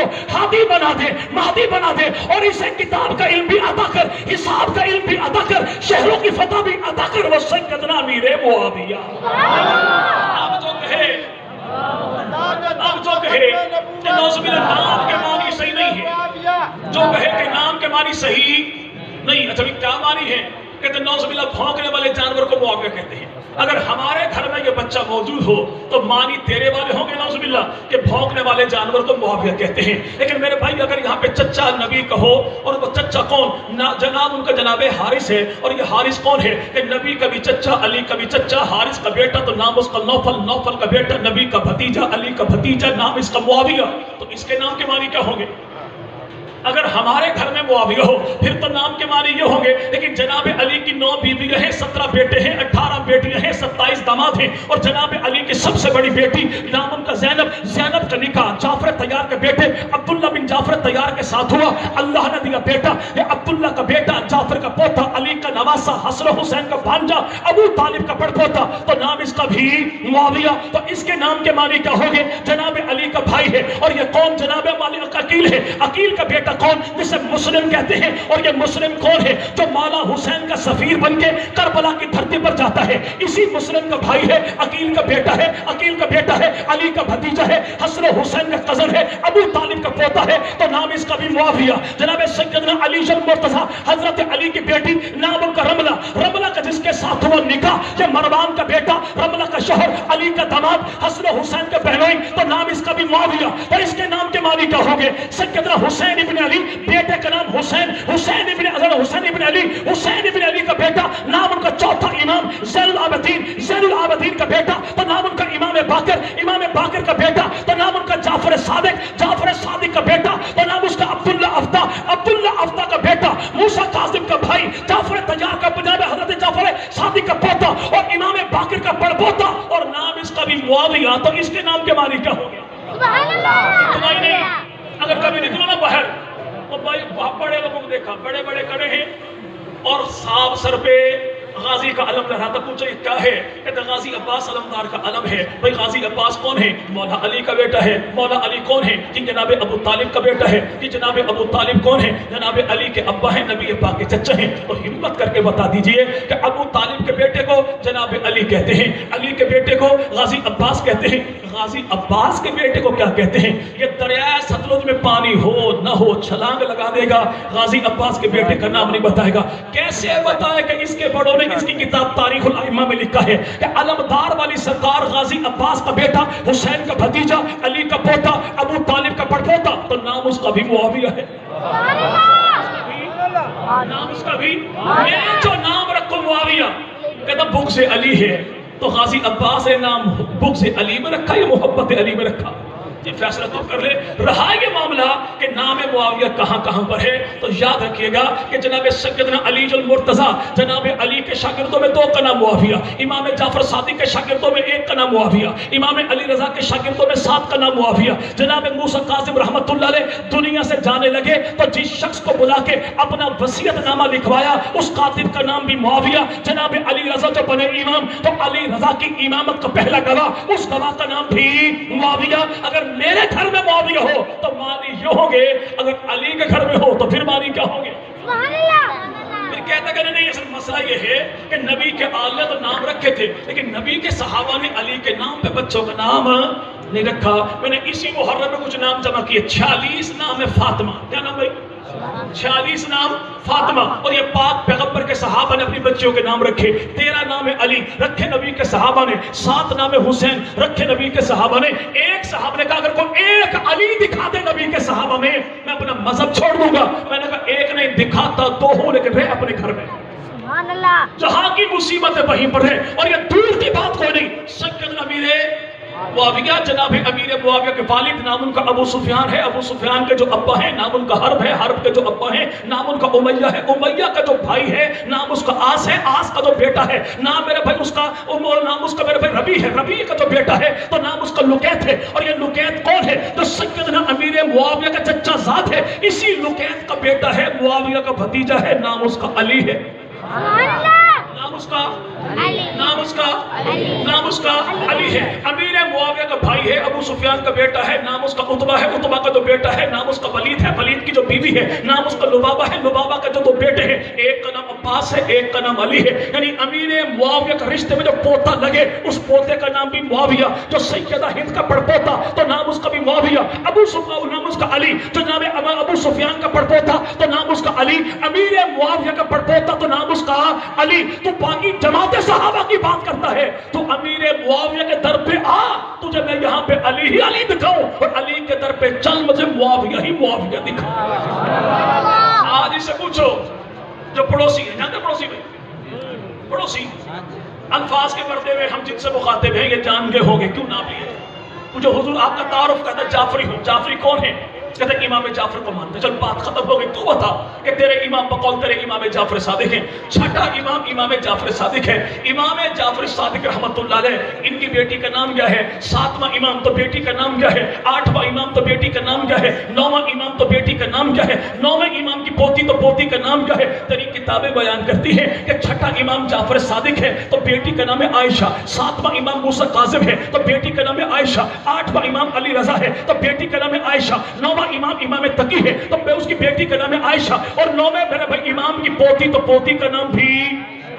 بنا دے، مہدی بنا دے، اور اسے کتاب کا علم بھی عطا کر، حساب کا علم بھی عطا کر، شہروں کی فتح بھی عطا کر، وہ سیدنا امیر معاویہ۔ اب جو کہے کہ نعوذ باللہ نام کے معنی صحیح نہیں ہے، جو کہے کہ نام کے معنی صحیح نہیں، اچھا کیا معنی ہے؟ کہتے ہیں نعوذ باللہ بھونکنے والے جانور کو معاویہ کہتے ہیں۔ اگر ہمارے گھر میں یہ بچہ موجود ہو تو معنی تیرے والے ہوں گے نعوذ باللہ کہ بھونکنے والے جانور کو معاویہ کہتے ہیں۔ لیکن میرے بھائی اگر یہاں پہ چچا نبی کہو، اور وہ چچا کون؟ جناب ان کا جناب حارث ہے، اور یہ حارث کون ہے؟ کہ نبی کا بھی چچا، علی کا بھی چچا، حارث کا بیٹا تو نام اس کا نوفل، نوفل کا بیٹا نبی کا بھتیجا، علی کا بھتیجا، نام اس کا معاویہ، تو اس کے نام کے معنی کیا ہوں گے؟ اگر ہمارے گھر میں معاویہ ہو پھر تو نام کے معنی یہ ہوں گے، لیکن جناب علی کی 9 بیویاں ہیں، 17 بیٹے ہیں، 18 بیٹیاں ہیں، 27 داماد ہیں، اور جناب علی کی سب سے بڑی بیٹی نام ان کا زینب، زینب کا نکاح جعفر طیار کے بیٹے عبداللہ بن جعفر طیار کے ساتھ ہوا، اللہ نے دیا بیٹا، یہ عبداللہ کا بیٹا، جعفر کا پوتا، علی کا نواسا، حسن حسین کا بھانجا، ابو طالب کا پڑپوتا، تو نام اس کا بھی معاویہ، تو اس کے نام کے معنی کیا ہوں گے؟ جناب علی کا بھائی ہے، اور یہ کون؟ جناب عقیل ہے، عقیل کا بیٹا کون؟ جسے مسلم کہتے ہیں، اور یہ مسلم کون ہے؟ جو مولا حسین کا سفیر بن کے کربلا کی دھرتی پر جاتا ہے، اسی مسلم کا بھائی ہے، عقیل کا بیٹا ہے، عقیل کا بیٹا ہے، علی کا بھتیجا ہے، حسن حسین کا کزن ہے، ابو طالب کا پوتا ہے، تو نام اس کا بھی معاویہ۔ جناب سیدنا علی المرتضیٰ، حضرت علی کی بیٹی، نام ان کا رملہ، رملہ کا جس کے ساتھ ہوا نکاح، یہ مروان کا بیٹا، رملہ کا شوہر، علی کا داماد، حسن حسین کا بہنوئی، تو نام اس کا بھی معاویہ۔ اور اس کے نام کے معنی کیا ہوں گے؟ سیدنا حسین ابن علی، بیٹے کا نام حسین، حسین ابن علی، حسین ابن علی کا بیٹا، نام ان کا چوتھا امام زین العابدین، زین العابدین کا بیٹا، تو نام ان کا امام باقر، امام باقر کا بیٹا، تو نام ان کا جعفر صادق، جعفر صادق کا بیٹا، تو نام اس کا عبداللہ افتا، عبداللہ افتا کا بیٹا، موسیٰ کاظم کا بھائی، جعفر طیار کا جناب حضرت جعفر صادق کا پوتا، اور امام باقر کا پڑپوتا، اور نام اس کا بھی معاویہ۔ تو اس کے نام کے معنی کیا ہو گیا؟ سبحان اللہ! اتنا ہی نہیں، اگر کبھی نکلو نا باہر، وہ بھائی بڑے لوگوں کو دیکھا، بڑے بڑے کڑے ہیں، اور صاحب سر پہ غازی کا علم لہراتا، پوچھا یہ کیا ہے؟ کہتا غازی عباس علمدار کا علم ہے۔ بھائی غازی عباس کون ہے؟ مولا علی کا بیٹا ہے۔ مولا علی کون ہے؟ جی جناب ابو طالب کا بیٹا ہے۔ جی جناب ابو طالب کون ہے؟ جناب علی کے ابا ہیں، نبی پاک کے چچا ہیں۔ تو ہمت کر کے بتا دیجئے کہ ابو طالب کے بیٹے کو جناب علی کہتے ہیں، علی کے بیٹے کو غازی عباس کہتے ہیں، غازی عباس کے بیٹے کو کیا کہتے ہیں؟ یہ دریائے ستلج میں پانی ہو نہ ہو چھلانگ لگا دے گا، غازی عباس کے بیٹے کا نام نہیں بتائے گا۔ کیسے بتائے کہ اس کے بڑوں نے اس کی کتاب تاریخ الائمہ میں لکھا ہے کہ علمدار والی سرکار غازی عباس کا بیٹا، حسین کا بھتیجا، علی کا پوتا، ابو طالب کا پڑپوتا، تو نام اس کا بھی معاویہ ہے۔ نام اس کا بھی، میں جو نام رکھو معاویہ، کہتا بغض علی ہے، تو غازی عباس نے نام بغض علی میں رکھا یا محبت علی میں رکھا؟ یہ فیصلہ تو کر لے۔ رہا یہ معاملہ کہ نام معاویہ کہاں کہاں پر ہے، تو یاد رکھیے گا کہ جناب سیدنا علی المرتضیٰ، جناب علی کے شاگردوں میں 2 کا نام معاویہ، امام جعفر صادق کے شاگردوں میں 1 کا نام معاویہ، امام علی رضا کے شاگردوں میں 7 کا نام معاویہ۔ جناب موسیٰ کاظم رحمت اللہ علیہ دنیا سے جانے لگے تو جس شخص کو بلا کے اپنا وصیت نامہ لکھوایا اس کاتب کا نام بھی معاویہ۔ جناب علی رضا جو بنے امام تو علی رضا کی امامت کا پہلا گواہ، اس گواہ کا نام بھی معاویہ۔ اگر میرے گھر میں معاویہ ہو تو معنی یہ ہوں گے، اگر علی کے گھر میں ہو تو پھر معنی کیا ہوں گے؟ پھر کہتا کہ نہیں، اصل مسئلہ یہ ہے کہ نبی کے آل نے تو نام رکھے تھے، لیکن نبی کے صحابہ نے علی کے نام پہ بچوں کا نام نہیں رکھا۔ میں نے اسی محرم میں کچھ نام جمع کیے، 46 نام ہے فاطمہ۔ کیا نام بھائی؟ 46 نام فاطمہ، اور یہ پاک پیغمبر کے صحابہ نے اپنی بچیوں کے نام رکھے۔ 13 نام علی رکھے نبی کے صحابہ نے، 7 نام حسین رکھے نبی کے صحابہ نے۔ ایک صحابہ نے کہا اگر کوئی ایک علی دکھا دے نبی کے صحابہ میں اپنا مذہب چھوڑ دوں گا۔ میں نے کہا ایک نہیں دکھاتا 2 ہوں، لیکن رہے اپنے گھر میں۔ سبحان اللہ! جہاں کی مصیبتیں وہیں پر ہے، اور یہ دور کی بات کوئی نہیں۔ سیدنا امیر معاویہ، جناب امیر معاویہ کے والد نام ان کا ابو سفیان ہے، ابو سفیان کے جو ابا ہیں نام ان کا حرب ہے، حرب کے جو ابا ہیں نام ان کا امیہ ہے، امیہ کا جو بھائی ہے نام اس کا آس ہے، آس کا جو بیٹا ہے نام میرے بھائی اس کا نام اس کا میرے بھائی ربی ہے، ربی کا جو بیٹا ہے تو نام اس کا لکیت ہے۔ اور یہ لکیت کون ہے؟ جو سیدنا امیر معاویہ کا چچا ذات ہے، اسی لکیت کا بیٹا ہے، معاویہ کا بھتیجا ہے، نام اس کا علی ہے۔ نام اس کا نام اس کا علی ہے۔ امیر معاویہ کا بھائی ہے ابو سفیان کا بیٹا ہے، نام اس کا عتبہ ہے، عتبہ کا جو بیٹا ہے نام اس کا ولید ہے، ولید کی جو بیوی ہے نام اس کا لبابہ ہے، لبابہ کا جو دو بیٹے ہیں ایک کا نام عباس ہے، ایک کا نام علی ہے، یعنی امیر معاویہ کا رشتے میں جو پوتا لگے اس پوتے کا نام بھی معاویہ، جو سیدہ ہند کا پڑپوتا تو نام اس کا بھی معاویہ، ابو سفیان نام اس کا علی، جو جناب ابو سفیان کا پڑپوتا تو نام اس کا علی، امیر معاویہ کا پڑپوتا تو نام اس کا علی۔ تو باقی جماعت صحابہ کی بات کرتا ہے تو امیر معاویہ کے در پہ آ، تجھے میں یہاں پہ علی ہی علی دکھاؤں، اور علی کے در پہ چل مجھے معاویہ ہی معاویہ دکھاؤں۔ آج اسے پوچھو جو پڑوسی ہیں، جانتے پڑوسی میں پڑوسی الفاظ کے پردے میں ہم جن سے مخاطب ہیں یہ جان گئے ہوں گے، کیوں نام لیے؟ مجھے حضور آپ کا تعارف کہتا ہے جعفری ہوں، جعفری کون ہے؟ کہتے ہیں امام جعفر کو مانتے، چل بات ختم ہو گئی، تو بتا کہ تیرے امام بقول تیرے امام جعفر صادق ہیں۔ چھٹا امام امام جعفر صادق ہے، امام جعفر صادق رحمت اللہ علیہ، ان کی بیٹی کا نام کیا ہے؟ ساتواں امام تو بیٹی کا نام کیا ہے؟ آٹھواں امام تو بیٹی کا نام کیا ہے؟ نوواں امام تو بیٹی کا نام کیا ہے؟ نوویں امام کی پوتی تو پوتی کا نام کیا ہے؟ تیری کتابیں بیان کرتی ہیں کہ چھٹا امام جعفر صادق ہے تو بیٹی کا نام ہے عائشہ، ساتواں امام موسیٰ کاظم ہے تو بیٹی کا نام ہے عائشہ، آٹھواں امام علی رضا ہے تو بیٹی کا نام ہے عائشہ، نوواں امام امام تقی ہے تو اس کی بیٹی کا نام ہے عائشہ، اور نوویں میرے بھائی امام کی پوتی تو پوتی کا نام بھی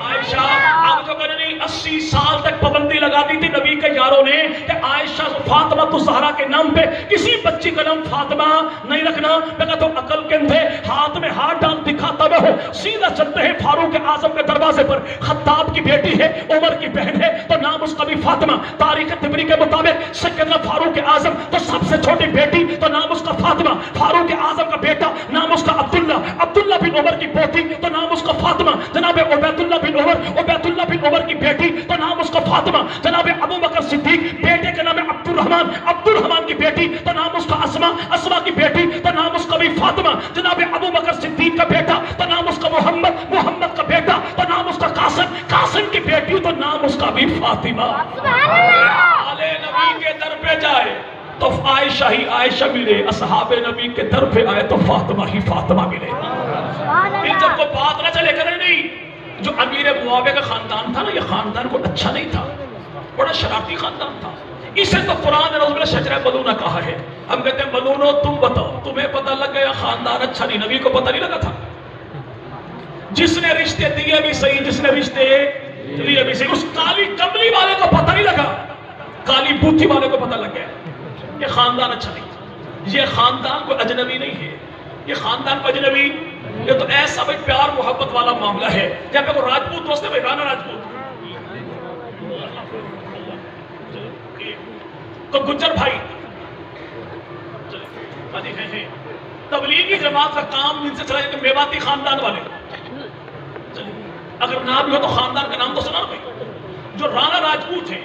عائشہ۔ اب جو کہنے نہیں 80 سال تک پابندی لگا دی تھی نبی کے یاروں نے کہ عائشہ فاطمہ الزہرا کے نام پہ کسی بچی کا نام فاطمہ نہیں رکھنا۔ میں کہتا ہوں عقل کے اندھے ہاتھ میں ہاتھ ڈال دکھاتا میں ہو، سیدھا چلتے ہیں فاروق اعظم کے دروازے پر، خطاب کی بیٹی ہے، عمر کی بہن ہے تو نام اس کا بھی فاطمہ، تاریخ طبری کے مطابق سیدنا فاروق اعظم تو سب سے چھوٹی بیٹی تو نام اس کا فاطمہ، فاروق اعظم کا بیٹا نام اس کا عبداللہ، عبداللہ بن عمر کی پوتی تو نام اس کا فاطمہ، جناب عبید اللہ بن عمر، عبید اللہ بن عمر کی بیٹی تو نام اس کا فاطمہ، جناب ابو بکر صدیق بیٹے کا نام ہے عبد الرحمن، عبد الرحمن کی بیٹی تو نام اس کا اسما، اسما کی بیٹی تو نام اس کا بھی فاطمہ، جناب ابو بکر صدیق کا بیٹا تو نام اس کا محمد، محمد کا بیٹا تو نام اس کا قاسم، قاسم کی بیٹی تو نام اس کا بھی فاطمہ۔ آلے نبی کے در پہ جائے تو عائشہ ہی عائشہ ملے، اصحاب نبی کے در پہ آئے تو فاطمہ ہی فاطمہ ملے۔ پھر جب کو بات نہ چلے کرے نہیں، جو امیر معاویہ کا خاندان تھا نا، یہ خاندان کو اچھا نہیں تھا، بڑا شرارتی خاندان تھا، اسے تو قرآن نے رسول شجرہ ملونہ کہا ہے۔ ہم کہتے ہیں ملونو تم بتاؤ، تمہیں پتہ لگ گیا خاندان اچھا نہیں، نبی کو پتہ نہیں لگا تھا؟ جس نے رشتے دیے بھی صحیح، جس نے رشتے لیے بھی صحیح، اس کالی کملی والے کو پتہ نہیں لگا، کالی بوتھی والے کو پتہ لگ گیا یہ خاندان اچھا نہیں۔ یہ خاندان کوئی اجنبی نہیں ہے، یہ خاندان کو اجنبی، یہ تو ایسا بھائی پیار محبت والا معاملہ ہے جب کوئی راجپوت دوست ہے بھائی، رانا راجپوت تو گجر بھائی تبلیغی جماعت کا کام ان سے چلا جاتا ہے، میواتی خاندان والے، اگر نام ہو تو خاندان کا نام تو سنا بھائی۔ جو رانا راجپوت ہیں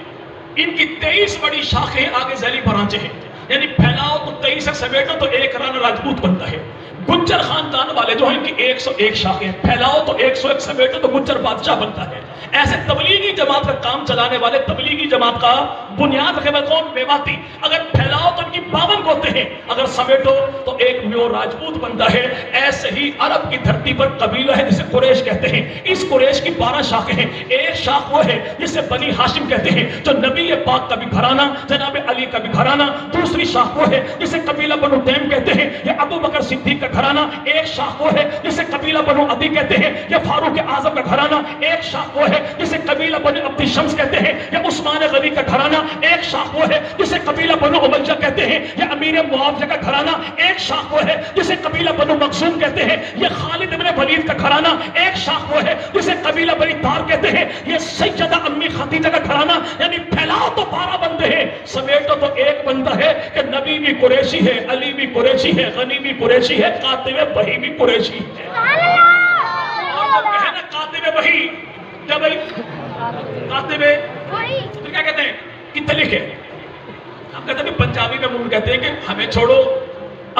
ان کی 23 بڑی شاخیں آگے ذیلی برانچیں ہیں، یعنی پھیلاؤ تو 23 سے سمیٹو تو ایک رانا راجپوت بنتا ہے۔ گجر خاندان والے جو ہیں ان کی 101 شاخیں ہیں، پھیلاؤ تو 101 سمیٹو تو گجر بادشاہ بنتا ہے۔ ایسے تبلیغی جماعت کا کام چلانے والے تبلیغی جماعت کا بنیاد رکھے ہوئے کون؟ میواتی۔ اگر پھیلاؤ تو ان کی 52 گوتے ہیں، اگر سمیٹو تو ایک میو راجپوت بنتا ہے۔ ایسے ہی عرب کی دھرتی پر قبیلہ ہے جسے قریش کہتے ہیں، اس قریش کی 12 شاخیں ہیں، ایک شاخ وہ ہے جسے بنی ہاشم کہتے ہیں جو نبی پاک کا بھی گھرانہ، جناب علی کا بھی گھرانہ، دوسری شاخ وہ ہے جسے قبیلہ بنو تیم کہتے ہیں، یہ ابو بکر صدیق کا گھرانہ، ایک شاخ وہ ہے جسے قبیلہ بنو عدی کہتے ہیں، یہ فاروق اعظم کا گھرانہ، ایک شاخ وہ ہے جسے قبیلہ بنو عبد شمس کہتے ہیں، یہ عثمان غنی کا گھرانہ، ایک شاخ وہ ہے جسے قبیلہ بنو امیہ کہتے ہیں، یہ امیر معاویہ کا گھرانہ، ایک شاخ وہ ہے جسے قبیلہ بنو مخزوم کہتے ہیں، یہ خالد بن ولید کا گھرانہ، ایک شاخ وہ ہے جسے قبیلہ بنی تار کہتے ہیں، یہ سیدہ امی خدیجہ کا گھرانہ۔ یعنی پھیلاؤ تو 12 بندے ہیں، سمیٹو تو ایک بندہ ہے کہ نبی بھی قریشی ہے، علی بھی قریشی ہے، غنی بھی قریشی ہے، کاتب وحی بھی قریشی ہے۔ اور جب کہے نا کاتب وحی، کیا بھائی کاتب وحی تو کیا کہتے ہیں؟ کتنے لکھے؟ ہم کہتے ہیں پنجابی میں منہ کہتے ہیں کہ ہمیں چھوڑو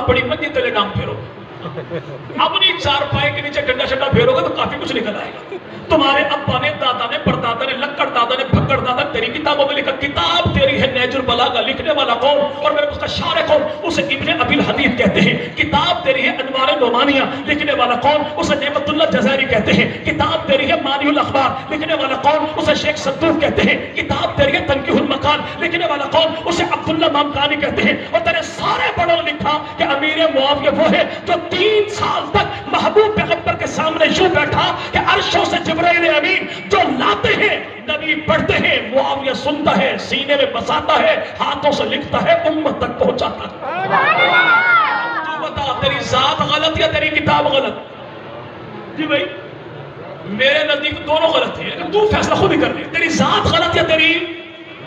اپنی منجی تلے نام پھیرو، اپنی چار پائے کے نیچے ڈنڈا شڈا پھیرو گے تو کافی کچھ نکل آئے گا۔ تمہارے ابا نے، دادا نے، پردادا نے، لکڑ دادا نے، بھکڑ دادا تیری کتابوں میں لکھا، کتاب تیری ہے نیج البلاغہ، لکھنے والا کون؟ اور میرے اس کا شارح کون؟ اسے ابن ابی الحدید کہتے ہیں۔ کتاب تیری ہے انوار نعمانیہ، لکھنے والا کون؟ اسے نعمت اللہ جزائری کہتے ہیں۔ کتاب تیری ہے مانی الاخبار، لکھنے والا کون؟ اسے شیخ صدوق کہتے ہیں۔ کتاب تیری ہے تنقیح المقام مامکان لکھنے والا کون؟ اسے عبداللہ مامکانی کہتے ہیں. اور تیرے سارے بڑوں نے لکھا کہ امیر معاویہ وہ ہے جو 3 سال تک محبوب پیغمبر کے سامنے یوں بیٹھا کہ عرشوں سے جبرائیل امین جو لاتے ہیں نبی پڑھتے ہیں، معاویہ سنتا ہے، سینے میں بساتا ہے، ہاتھوں سے لکھتا ہے، امت تک پہنچاتا ہے. تو بتا تیری ذات غلط یا تیری کتاب غلط؟ جی بھائی میرے نزدیک دونوں غلط ہیں، لیکن تو فیصلہ خود ہی کر لے. تیری ذات غلط یا تیری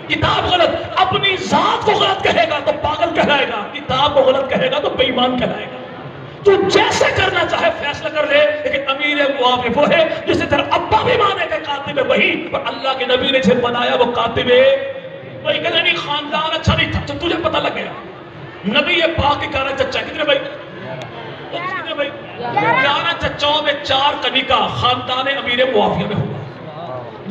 کتاب غلط؟ اپنی ذات کو غلط کہے گا تو پاگل کہلائے گا، کتاب کو غلط کہے گا تو بے ایمان کہلائے گا. تو جیسے کرنا چاہے فیصلہ کر لے، لیکن امیر معاویہ وہ ہے جسے تیرا ابا بھی مانے گا کاتب وحی، اور اللہ کے نبی نے جسے بنایا وہ کاتب وحی. کہتے نہیں خاندان اچھا نہیں تھا، تجھے پتہ لگ گیا نبی پاک کے 11 چچا. کتنے بھائی؟ کتنے بھائی؟ 11 چچاؤں میں 4 کا نکاح خاندان امیر معاویہ میں ہوا.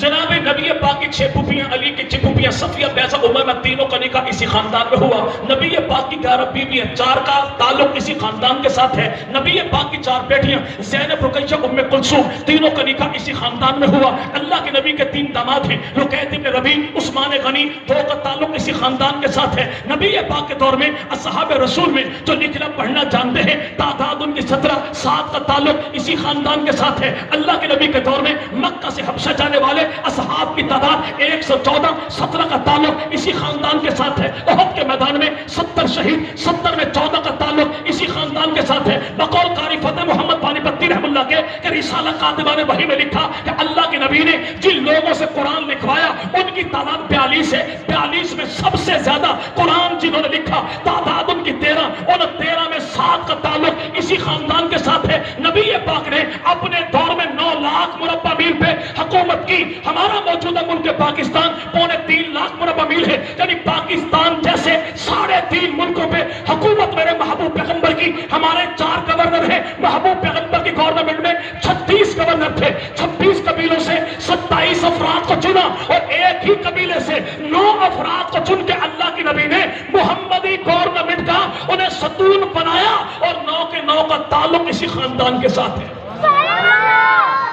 جناب نبی پاک کی 6 پھوپھیاں، علی کی 6 پھوپھیاں، صفیہ، بیضہ، امیمہ، تینوں کا نکاح اسی خاندان میں ہوا. نبی پاک کی 11 بیویاں، 4 کا تعلق اسی خاندان کے ساتھ ہے. نبی پاک کی 4 بیٹیاں زینب، رقیہ، ام کلثوم، تینوں کا نکاح اسی خاندان میں ہوا. اللہ کے نبی کے 3 داماد ہیں، رقیہ بن ربیع، عثمان غنی، 2 کا تعلق اسی خاندان کے ساتھ ہے. نبی پاک کے دور میں اصحاب رسول میں جو لکھنا پڑھنا جانتے ہیں تعداد ان کی 17، 7 کا تعلق اسی خاندان کے ساتھ ہے. اللہ کے نبی کے دور میں مکہ سے حبشہ جانے والے اصحاب کی تعداد 114، 17 کا تعلق اسی خاندان کے ساتھ ہے. احد کے میدان میں 70 شہید، 70 میں 14 کا تعلق اسی خاندان کے ساتھ ہے. بقول قاری فتح محمد پانی پتی رحم اللہ کے کہ رسالہ کاتبان وحی میں لکھا کہ اللہ کے نبی نے جن لوگوں سے قرآن لکھوایا ان کی تعداد 42 ہے. 42 میں سب سے زیادہ قرآن جنہوں نے لکھا تعداد ان کی 13، ان 13 میں 7 کا تعلق اسی خاندان کے ساتھ ہے. نبی پاک نے اپنے دور میں 9 لاکھ مربع میل پہ حکومت کی. ہمارا موجودہ ملک پاکستان 3.25 لاکھ مربع میل ہے، یعنی پاکستان جیسے 3.5 ملکوں پہ حکومت میرے محبوب پیغمبر کی. ہمارے 4 گورنر ہیں. محبوب پیغمبر کی گورنمنٹ میں 36 گورنر تھے. 26 قبیلوں سے 27 افراد کو چنا اور ایک ہی قبیلے سے 9 افراد کو چن کے اللہ کی نبی نے محمدی گورنمنٹ کا انہیں ستون بنایا اور 9 کے 9 کا تعلق اسی خاندان کے ساتھ ہے.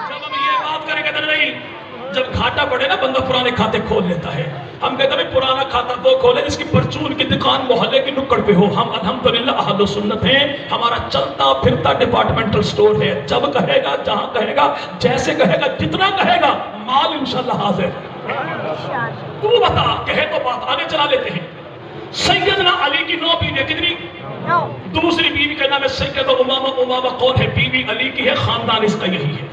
جب ہم یہ بات کریں گے نہیں، جب گھاٹا پڑے نا بندہ پرانے کھاتے کھول لیتا ہے. ہم کہتے ہیں پرانا کھاتا وہ کھولے جس کی پرچون کی دکان محلے کی نکڑ پہ ہو. ہم الحمدللہ اہل سنت ہیں. ہمارا چلتا پھرتا ڈپارٹمنٹل سٹور ہے. جب کہے گا، جہاں کہے گا، جیسے کہے گا، جتنا کہے گا، مال انشاءاللہ حاضر. تو بتا، کہے تو بات آگے چلا لیتے ہیں. سیدنا علی کی 9 بیوی، کتنی؟ دوسری بیوی کا نام ہے سیدہ امامہ. امامہ کون ہے؟ بیوی علی کی ہے، خاندان اس کا یہی ہے.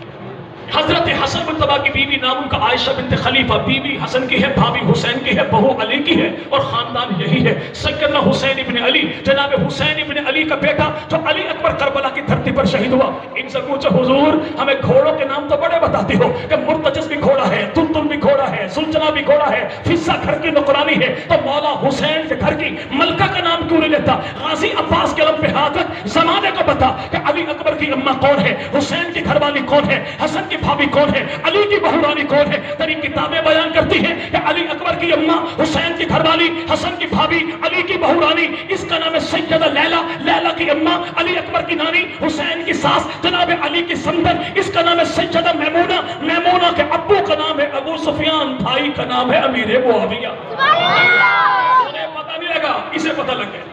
حضرت حسن مجتبیٰ کی بیوی نام ان کا عائشہ بنت خلیفہ، بیوی حسن کی ہے، بھابی حسین کی ہے، بہو علی کی ہے، اور خاندان یہی ہے. سیدنا حسین ابن علی، جناب حسین ابن علی کا بیٹا جو علی اکبر کربلا کی دھرتی پر شہید ہوا. ان سے پوچھو حضور ہمیں گھوڑوں کے نام تو بڑے بتاتے ہو کہ مرتجس بھی گھوڑا ہے، تلتل بھی گھوڑا ہے، سلجنا بھی گھوڑا ہے، فضہ گھر کی نوکرانی ہے، تو مولا حسین کے گھر کی ملکہ کا نام کیوں نہیں لیتا؟ غازی عباس کے علم پہ ہاتھ رکھ، زمانے کو بتا کہ علی اکبر کی اماں کون ہے، حسین کی گھر والی کون ہے، حسن کی بھابی کون ہے، علی کی بہورانی کون ہے. تیری کتابیں بیان کرتی ہیں کہ علی اکبر کی اماں، حسین کی گھر والی، حسن کی بھابی، علی کی بہورانی، اس کا نام ہے سیدہ لیلا. لیلا کی اماں، علی اکبر کی نانی، حسین کی ساس، جناب علی کی سمندر، اس کا نام ہے سیدہ میمونہ. میمونہ کے ابو کا نام ہے ابو سفیان، بھائی کا نام ہے امیر معاویہ. انہیں پتہ نہیں لگا، اسے پتہ لگ گیا.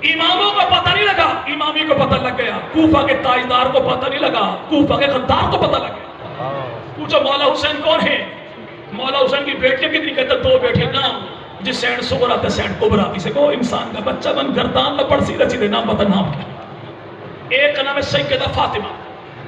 اماموں کو پتہ نہیں لگا، امامی کو پتہ لگ گیا. کوفہ کے تاجدار کو پتہ نہیں لگا، کوفہ کے غدار کو پتہ لگ گیا. پوچھو مولا حسین کون ہے؟ مولا حسین کی بیٹیاں کتنی؟ کہتے 2 بیٹیاں. نام جس سینڈ سغرا تے سینڈ کبرا. اسے کو انسان کا بچہ بن گردان نہ پڑ سیدھا سیدھے نام بتا. نام کیا؟ ایک کا نام ہے سیدہ فاطمہ،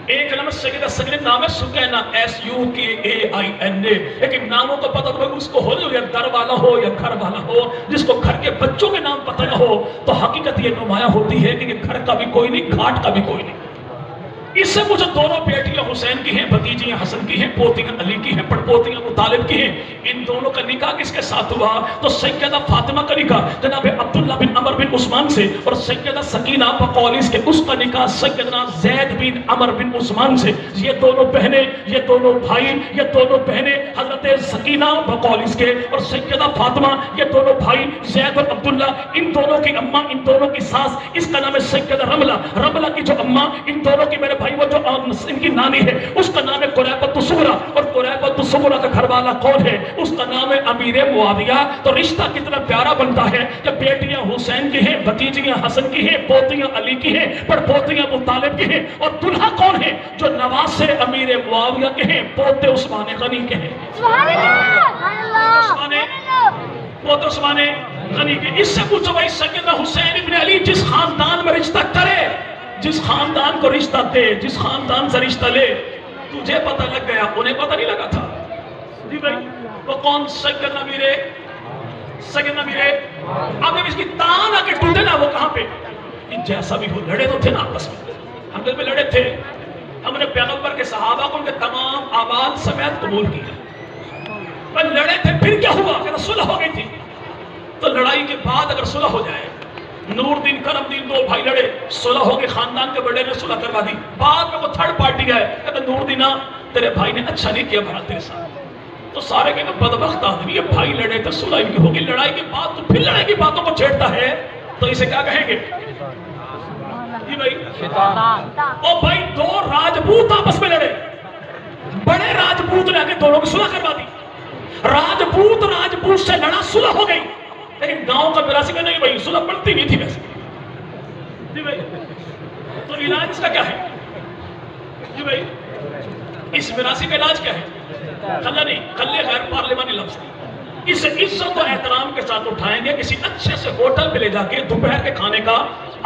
ایک کا نام ہے سیدہ سکینہ، نام ہے سکینہ SUKAINA. لیکن ناموں کا پتہ تو اس کو ہو جو یا در والا ہو یا گھر والا ہو. جس کو گھر کے بچوں کے نام پتہ نہ ہو تو حقیقت یہ نمایاں ہوتی ہے کہ گھر کا بھی کوئی نہیں، گھاٹ کا بھی کوئی نہیں. اس سے مجھے دونوں بیٹیاں حسین کی ہیں، بھتیجیاں حسن کی ہیں، پوتیاں علی کی ہیں، پڑپوتیاں ابو طالب کی ہیں. ان دونوں کا نکاح کس کے ساتھ ہوا؟ تو سیدہ فاطمہ کا نکاح جناب عبداللہ بن عمر بن عثمان سے، اور سیدہ سکینہ بقول اس کے اس کا نکاح سیدنا زید بن عمر بن عثمان سے. یہ دونوں بہنیں، یہ دونوں بھائی، یہ دونوں بہنیں حضرت سکینہ بقول اس کے اور سیدہ فاطمہ، یہ دونوں بھائی زید اور عبداللہ. ان دونوں کی اماں، ان دونوں کی ساس، اس کا نام ہے سیدہ رملہ. رملہ کی جو اماں، ان دونوں کی میرے بھائی وہ جو ان کی نانی ہے اس کا نام ہے قریبۃ الصغریٰ. اور قریبۃ الصغریٰ کا گھر والا کون ہے؟ اس کا کا نام ہے امیر معاویہ، تو رشتہ کتنا پیارا بنتا ہے کہ بیٹیاں حسین کی ہیں، بھتیجیاں حسن کی ہیں، پوتیاں علی کی ہیں، پوتیاں ابو طالب کی ہیں، اور دلہا کون ہے؟ جو نواسے امیر معاویہ کے ہیں، پوتے عثمان غنی کے ہیں، پوتے عثمان غنی کے۔ اس سے پوچھو بھائی سیدنا حسین ابن علی جس خاندان میں رشتہ کرے، جس خاندان کو رشتہ دے، جس خاندان سے رشتہ لے، تجھے پتہ لگ گیا، انہیں پتہ نہیں لگا تھا۔ جی بھائی وہ کون؟ سیدنا امیر اب جب اس کی تان آ کے ٹوٹے نا، وہ کہاں پہ؟ جیسا بھی ہو، لڑے تو تھے نا آپس میں، ہم دل میں لڑے تھے، ہم نے پیغمبر کے صحابہ کو ان کے تمام اعمال سمیت قبول کیا، پر لڑے تھے، پھر کیا ہوا کہ صلح ہو گئی تھی۔ تو لڑائی کے بعد اگر صلح ہو جائے، نور دین کرم دین دو بھائی لڑے، صلح ہو کے خاندان کے بڑے نے صلح کروا دی، بعد میں وہ تھرڈ پارٹی آئے، کہتے نور دینا تیرے بھائی نے اچھا نہیں کیا بھرا تیرے ساتھ، تو سارے کہتے بدبخت آدمی، یہ بھائی لڑے تو صلح ان کی ہوگی، لڑائی کے بعد تو پھر لڑائی کی باتوں کو چھیڑتا ہے، تو اسے کیا کہیں گے؟ جی بھائی او بھائی دو راجپوت آپس میں لڑے، بڑے راجپوت نے آگے دونوں کی صلح کروا دی، راجپوت سے لڑا، صلح ہو گئی، لیکن گاؤں کا مراسی کا نہیں بھائی صلح بنتی نہیں تھی ویسے۔ جی بھائی تو علاج اس کا کیا ہے؟ جی بھائی اس مراسی کا علاج کیا ہے؟ خلہ نہیں، خلے غیر پارلیمانی لفظ نہیں، اسے عزت و احترام کے ساتھ اٹھائیں گے، کسی اچھے سے ہوٹل پہ لے جا کے دوپہر کے کھانے کا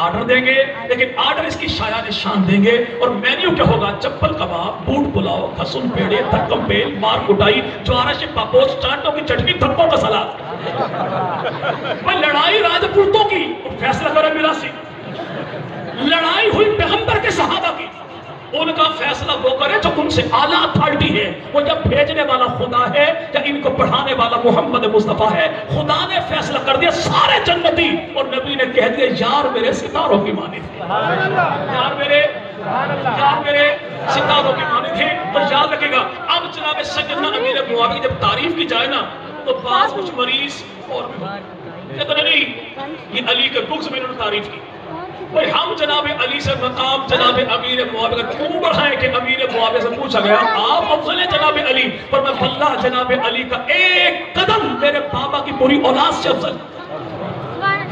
آرڈر دیں گے، لیکن آرڈر اس کی شایان شان دیں گے، اور مینیو کیا ہوگا؟ چپل کباب، بوٹ پلاؤ، کھسن پیڑے، تھکم پیل، مار کٹائی، جوارش پاپوش، چانٹوں کی چٹنی، تھپوں کا سلاد۔ لڑائی راجپوتوں کی، فیصلہ کرے مراسی، لڑائی ہوئی پیغمبر کے صحابہ کی، ان کا فیصلہ وہ کرے جو ان سے اعلیٰ اتھارٹی ہے، وہ جب بھیجنے والا خدا ہے یا ان کو پڑھانے والا محمد مصطفیٰ ہے۔ خدا نے فیصلہ کر دیا سارے جنتی، اور نبی نے کہہ دیا یار میرے ستاروں کی مانی تھی، یار میرے ستاروں کی مانی تھی۔ تو یاد رکھے گا، اب جناب سیدنا امیر معاویہ جب تعریف کی جائے نا، تو بعض کچھ مریض اور بھی کہتے نہیں یہ علی کے بکس میں انہوں نے تعریف کی، بھئی ہم جناب علی سے مقام جناب امیر معاویہ کا کیوں بڑھائیں کہ امیر معاویہ سے پوچھا گیا آپ افضل ہیں جناب علی، پر میں واللہ جناب علی کا ایک قدم میرے بابا کی پوری اولاد سے افضل،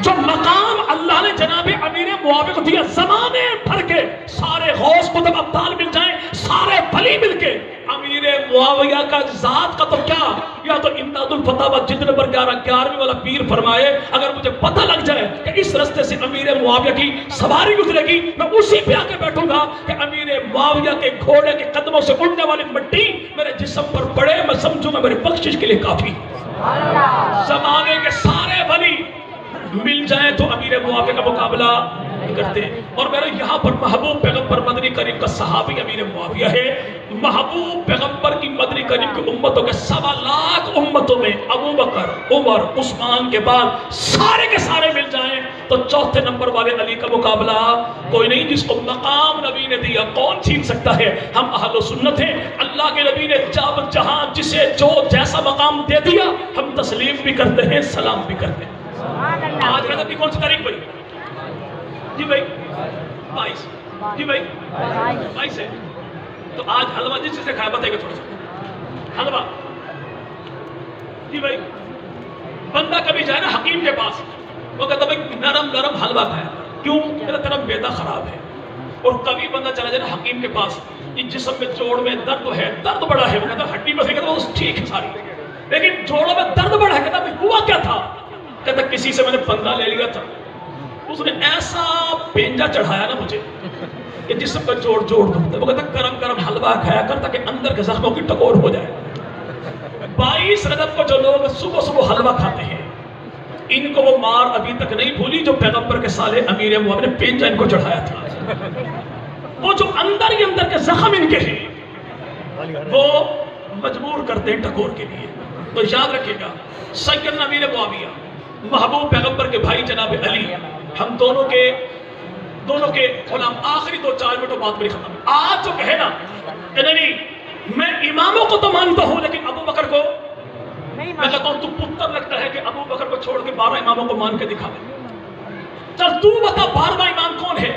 جو مقام اللہ نے جناب امیر معاویہ کو دیا، زمانے بھر کے سارے غوث قطب ابدال مل جائیں، سارے ولی مل کے امیر معاویہ کا ذات کا تو کیا، یا تو امداد الفتاوی جلد نمبر 11 والا پیر فرمائے اگر مجھے پتہ لگ جائے کہ اس رستے سے امیر معاویہ کی سواری گزرے گی، میں اسی پہ آ کے بیٹھوں گا کہ امیر معاویہ کے گھوڑے کے قدموں سے اڑنے والی مٹی میرے جسم پر پڑے، میں سمجھوں گا میرے بخشش کے لیے کافی۔ زمانے کے سارے ولی مل جائیں تو امیر معاویہ کا مقابلہ کرتے ہیں، اور میرے یہاں پر محبوب پیغمبر مدنی کریم کا صحابی امیر معاویہ ہے، محبوب پیغمبر کی مدنی کریم کی امتوں کے 1.25 لاکھ امتوں میں ابو بکر، عمر، عثمان کے بعد سارے کے سارے مل جائیں تو چوتھے نمبر والے علی کا مقابلہ کوئی نہیں، جس کو مقام نبی نے دیا کون چھین سکتا ہے؟ ہم اہل سنت ہیں، اللہ کے نبی نے جب جہاں جسے جو جیسا مقام دے دیا ہم تسلیم بھی کرتے ہیں، سلام بھی کرتے ہیں۔ آج رجب کی کون سی تاریخ بھائی؟ جی بھائی 22، جی بھائی 22 ہے، تو آج حلوہ جس سے کھایا بتائے گا تھوڑا سا حلوہ، جی بھائی بندہ کبھی جائے نا حکیم کے پاس، وہ کہتا بھائی نرم نرم حلوہ کھایا، کیوں؟ میرا تیرا معدہ خراب ہے، اور کبھی بندہ چلا جائے نا حکیم کے پاس، یہ جسم میں جوڑ میں درد ہے، درد بڑا ہے، وہ کہتا ہڈی بس کہتا وہ ٹھیک ہے ساری، لیکن جوڑوں میں درد بڑا ہے، کہتا ہوا کیا تھا؟ کہتا کسی سے میں نے پنگا لے لیا تھا، اس نے ایسا پینجا چڑھایا نا مجھے کہ جسم کا جوڑ دکھتا ہے، وہ کہتا گرم گرم حلوہ کھایا کر تاکہ اندر کے زخموں کی ٹکور ہو جائے۔ 22 رجب کو جو لوگ صبح صبح حلوہ کھاتے ہیں، ان کو وہ مار ابھی تک نہیں بھولی جو پیغمبر کے سالے امیر معاویہ نے پینجا ان کو چڑھایا تھا، وہ جو اندر ہی اندر کے زخم ان کے ہیں وہ مجبور کرتے ہیں ٹکور کے لیے۔ تو یاد رکھیے گا سیدنا امیر معاویہ محبوب پیغمبر کے بھائی جناب علی، ہم دونوں کے غلام، آخری 2-4 منٹ بات میری ختم۔ آج جو کہے نا کہ نہیں میں اماموں کو تو مانتا ہوں لیکن ابو بکر کو میں کہتا ہوں تو پتر لگتا ہے کہ ابو بکر کو چھوڑ کے 12 اماموں کو مان کے دکھا دے، چل تو بتا 12واں امام کون ہے؟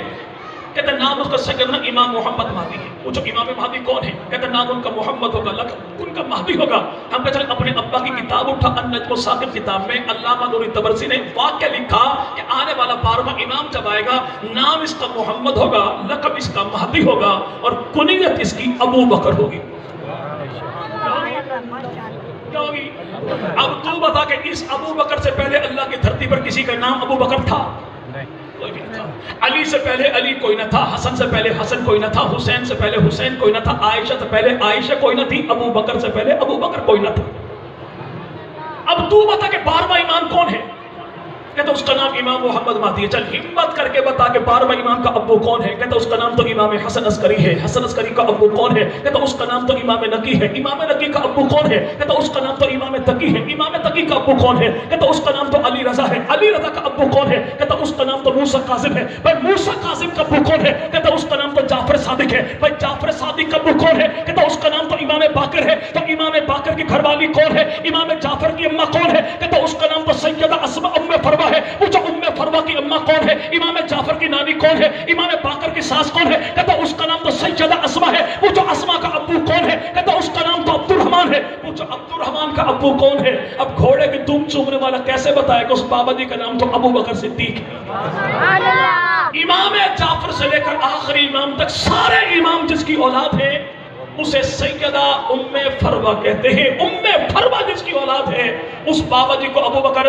کہتے نام اس کا سیدنا امام محمد مہدی ہے. پوچھو امام مہدی کون ہے؟ کہتے نام ان کا محمد ہوگا, لقب ان کا مہدی ہوگا. ہم کہتے ہیں اپنے ابا کی کتاب اٹھا, النجم الثاقب کتاب میں علامہ نوری طبرسی نے واقعہ لکھا کہ آنے والا 12واں امام جب آئے گا, نام اس کا محمد ہوگا, لقب اس کا مہدی ہوگا, اور کنیت اس کی ابو بکر ہوگی. کیا ہوگی؟ اب تو بتا کہ اس ابو بکر سے پہلے اللہ کی دھرتی پر کسی کا نام ابو بکر تھا؟ کوئی بھی نہ تھا. علی سے پہلے علی کوئی نہ تھا, حسن سے پہلے حسن کوئی نہ تھا, حسین سے پہلے حسین کوئی نہ تھا, عائشہ سے پہلے عائشہ کوئی نہ تھی, ابو بکر سے پہلے ابو بکر کوئی نہ تھا. اب تو بتا کہ 12واں امام کون ہے؟ کہتا اس کا نام امام محمد مہدی ہے. چل ہمت کر کے بتا کہ 12واں امام کا ابو کون ہے؟ کہتا اس کا نام تو امام حسن عسکری ہے. حسن عسکری کا ابو کون ہے؟ کہتا اس کا نام تو امام نقی ہے. امام نقی کا ابو کون ہے؟ کہتا اس کا نام تو امام تقی ہے. امام تقی کا ابو کون ہے؟ کہتا اس کا نام تو علی رضا ہے. علی رضا کا ابو کون ہے؟ کہتا اس کا نام تو موسیٰ کاظم ہے. بھائی موسیٰ کاظم کا ابو کون ہے؟ کہتا اس کا نام تو جعفر صادق ہے. بھائی جعفر صادق کا ابو کون ہے؟ کہتا اس کا نام تو امام باقر ہے. تو امام باقر کی گھر والی کون ہے؟ امام جعفر کی اماں کون ہے؟ کہتا اس کا نام تو سیدہ اسماء ام فروا ہے. پوچھو ام فروا کی اماں کون ہے؟ امام جعفر کی نانی کون ہے؟ امام باقر کی ساس کون ہے؟ کہتا اس کا نام تو سیدہ اسماء ہے. پوچھو اسماء کا ابو کون ہے؟ کہتا اس کا نام تو عبد الرحمن ہے. پوچھو عبد الرحمن کا ابو کون ہے؟ اب گھوڑے کی دم چومنے والا کیسے بتائے کہ اس بابا جی کا نام تو ابو بکر صدیق ہے؟ امام جعفر سے لے کر آخری امام تک سارے امام جس کی اولاد ہے اسے سیدہ ام فروا کہتے ہیں. ام فروا جس کی اولاد ہے اس بابا جی کو ابو بکر.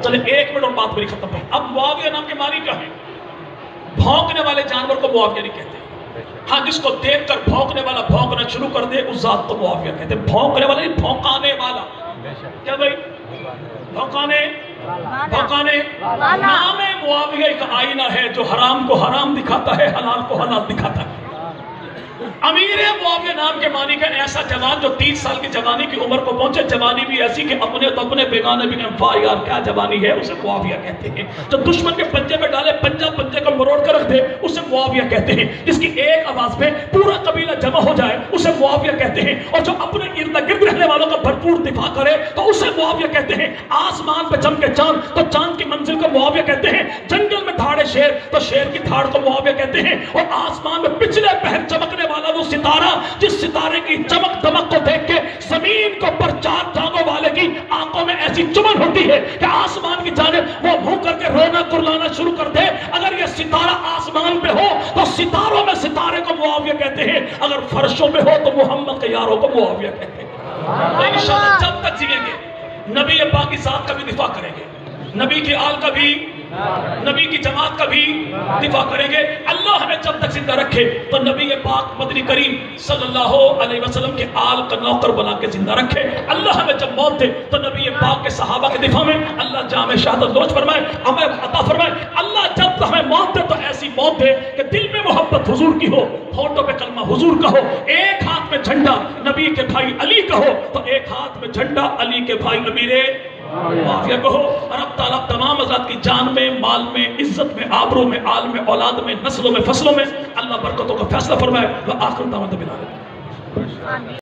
چلے 1 منٹ اور بات میری ختم ہے. اب معاویہ نام کے معنی کیا ہے؟ بھونکنے والے جانور کو معاویہ نہیں کہتے. ہاں جس کو دیکھ کر بھونکنے والا بھونکنا شروع کر دے اس ذات کو معاویہ کہتے ہیں. بھونکنے والا نہیں, بھونکانے والا. کیا بھائی؟ بھونکانے نام معاویہ ایک آئینہ ہے جو حرام کو حرام دکھاتا ہے, حلال کو حلال دکھاتا ہے. امیر معاویہ نام کے معنی کا ایسا جوان جو 30 سال کی جوانی کی عمر کو پہنچے, جوانی بھی ایسی کہ اپنے تو اپنے بیگانے بھی واہ یار کیا جوانی ہے, اسے معاویہ کہتے ہیں. جو دشمن کے پنجے میں ڈالے, پنجے کو مروڑ کر رکھ دے, اسے معاویہ کہتے ہیں. جس کی ایک آواز پہ پورا قبیلہ جمع ہو جائے اسے معاویہ کہتے ہیں. اور جو اپنے ارد گرد رہنے والوں کا بھرپور دفاع کرے تو اسے معاویہ کہتے ہیں. آسمان پہ چمکے چاند تو چاند کی منزل کو معاویہ کہتے ہیں. جنگل میں دھاڑے شیر تو شیر کی دھاڑ کو معاویہ کہتے ہیں. اور آسمان میں پچھلے پہر چمکنے والا وہ ستارہ جس ستارے کی چمک دمک کو دیکھ کے زمین کو پر 4 ٹانگوں والے کی آنکھوں میں ایسی چمن ہوتی ہے کہ آسمان کی جانب وہ منہ کر کے رونا کرلانا شروع کر دے. اگر یہ ستارہ آسمان پہ ہو تو ستاروں میں ستارے کو معاویہ کہتے ہیں. اگر فرشوں میں ہو تو محمد کے یاروں کو معاویہ کہتے ہیں. انشاءاللہ جب تک جیئیں گے نبی پاک کی ذات کا بھی دفاع کریں گے, نبی کی آل کا بھی, نبی کی جماعت کا بھی دفاع کریں گے. اللہ ہمیں جب تک زندہ رکھے تو نبی پاک مدنی کریم صلی اللہ علیہ وسلم کے آل کا نوکر بنا کے زندہ رکھے. اللہ ہمیں جب موت دے تو نبی پاک کے صحابہ کے دفاع میں اللہ جامع شہادت نوش فرمائے, ہمیں عطا فرمائے. اللہ جب ہمیں موت دے تو ایسی موت دے کہ دل میں محبت حضور کی ہو, ہونٹوں پہ کلمہ حضور کا ہو, ایک ہاتھ میں جھنڈا نبی کے بھائی علی کا ہو تو ایک ہاتھ میں جھنڈا علی کے بھائی امیر معاویہ کو ہو. اور اب تعالیٰ تمام حضرات کی جان میں, مال میں, عزت میں, آبرو میں, آل میں, اولاد میں, نسلوں میں, فصلوں میں اللہ برکتوں کا فیصلہ فرمائے. وآخر دعوانا بالعالمین.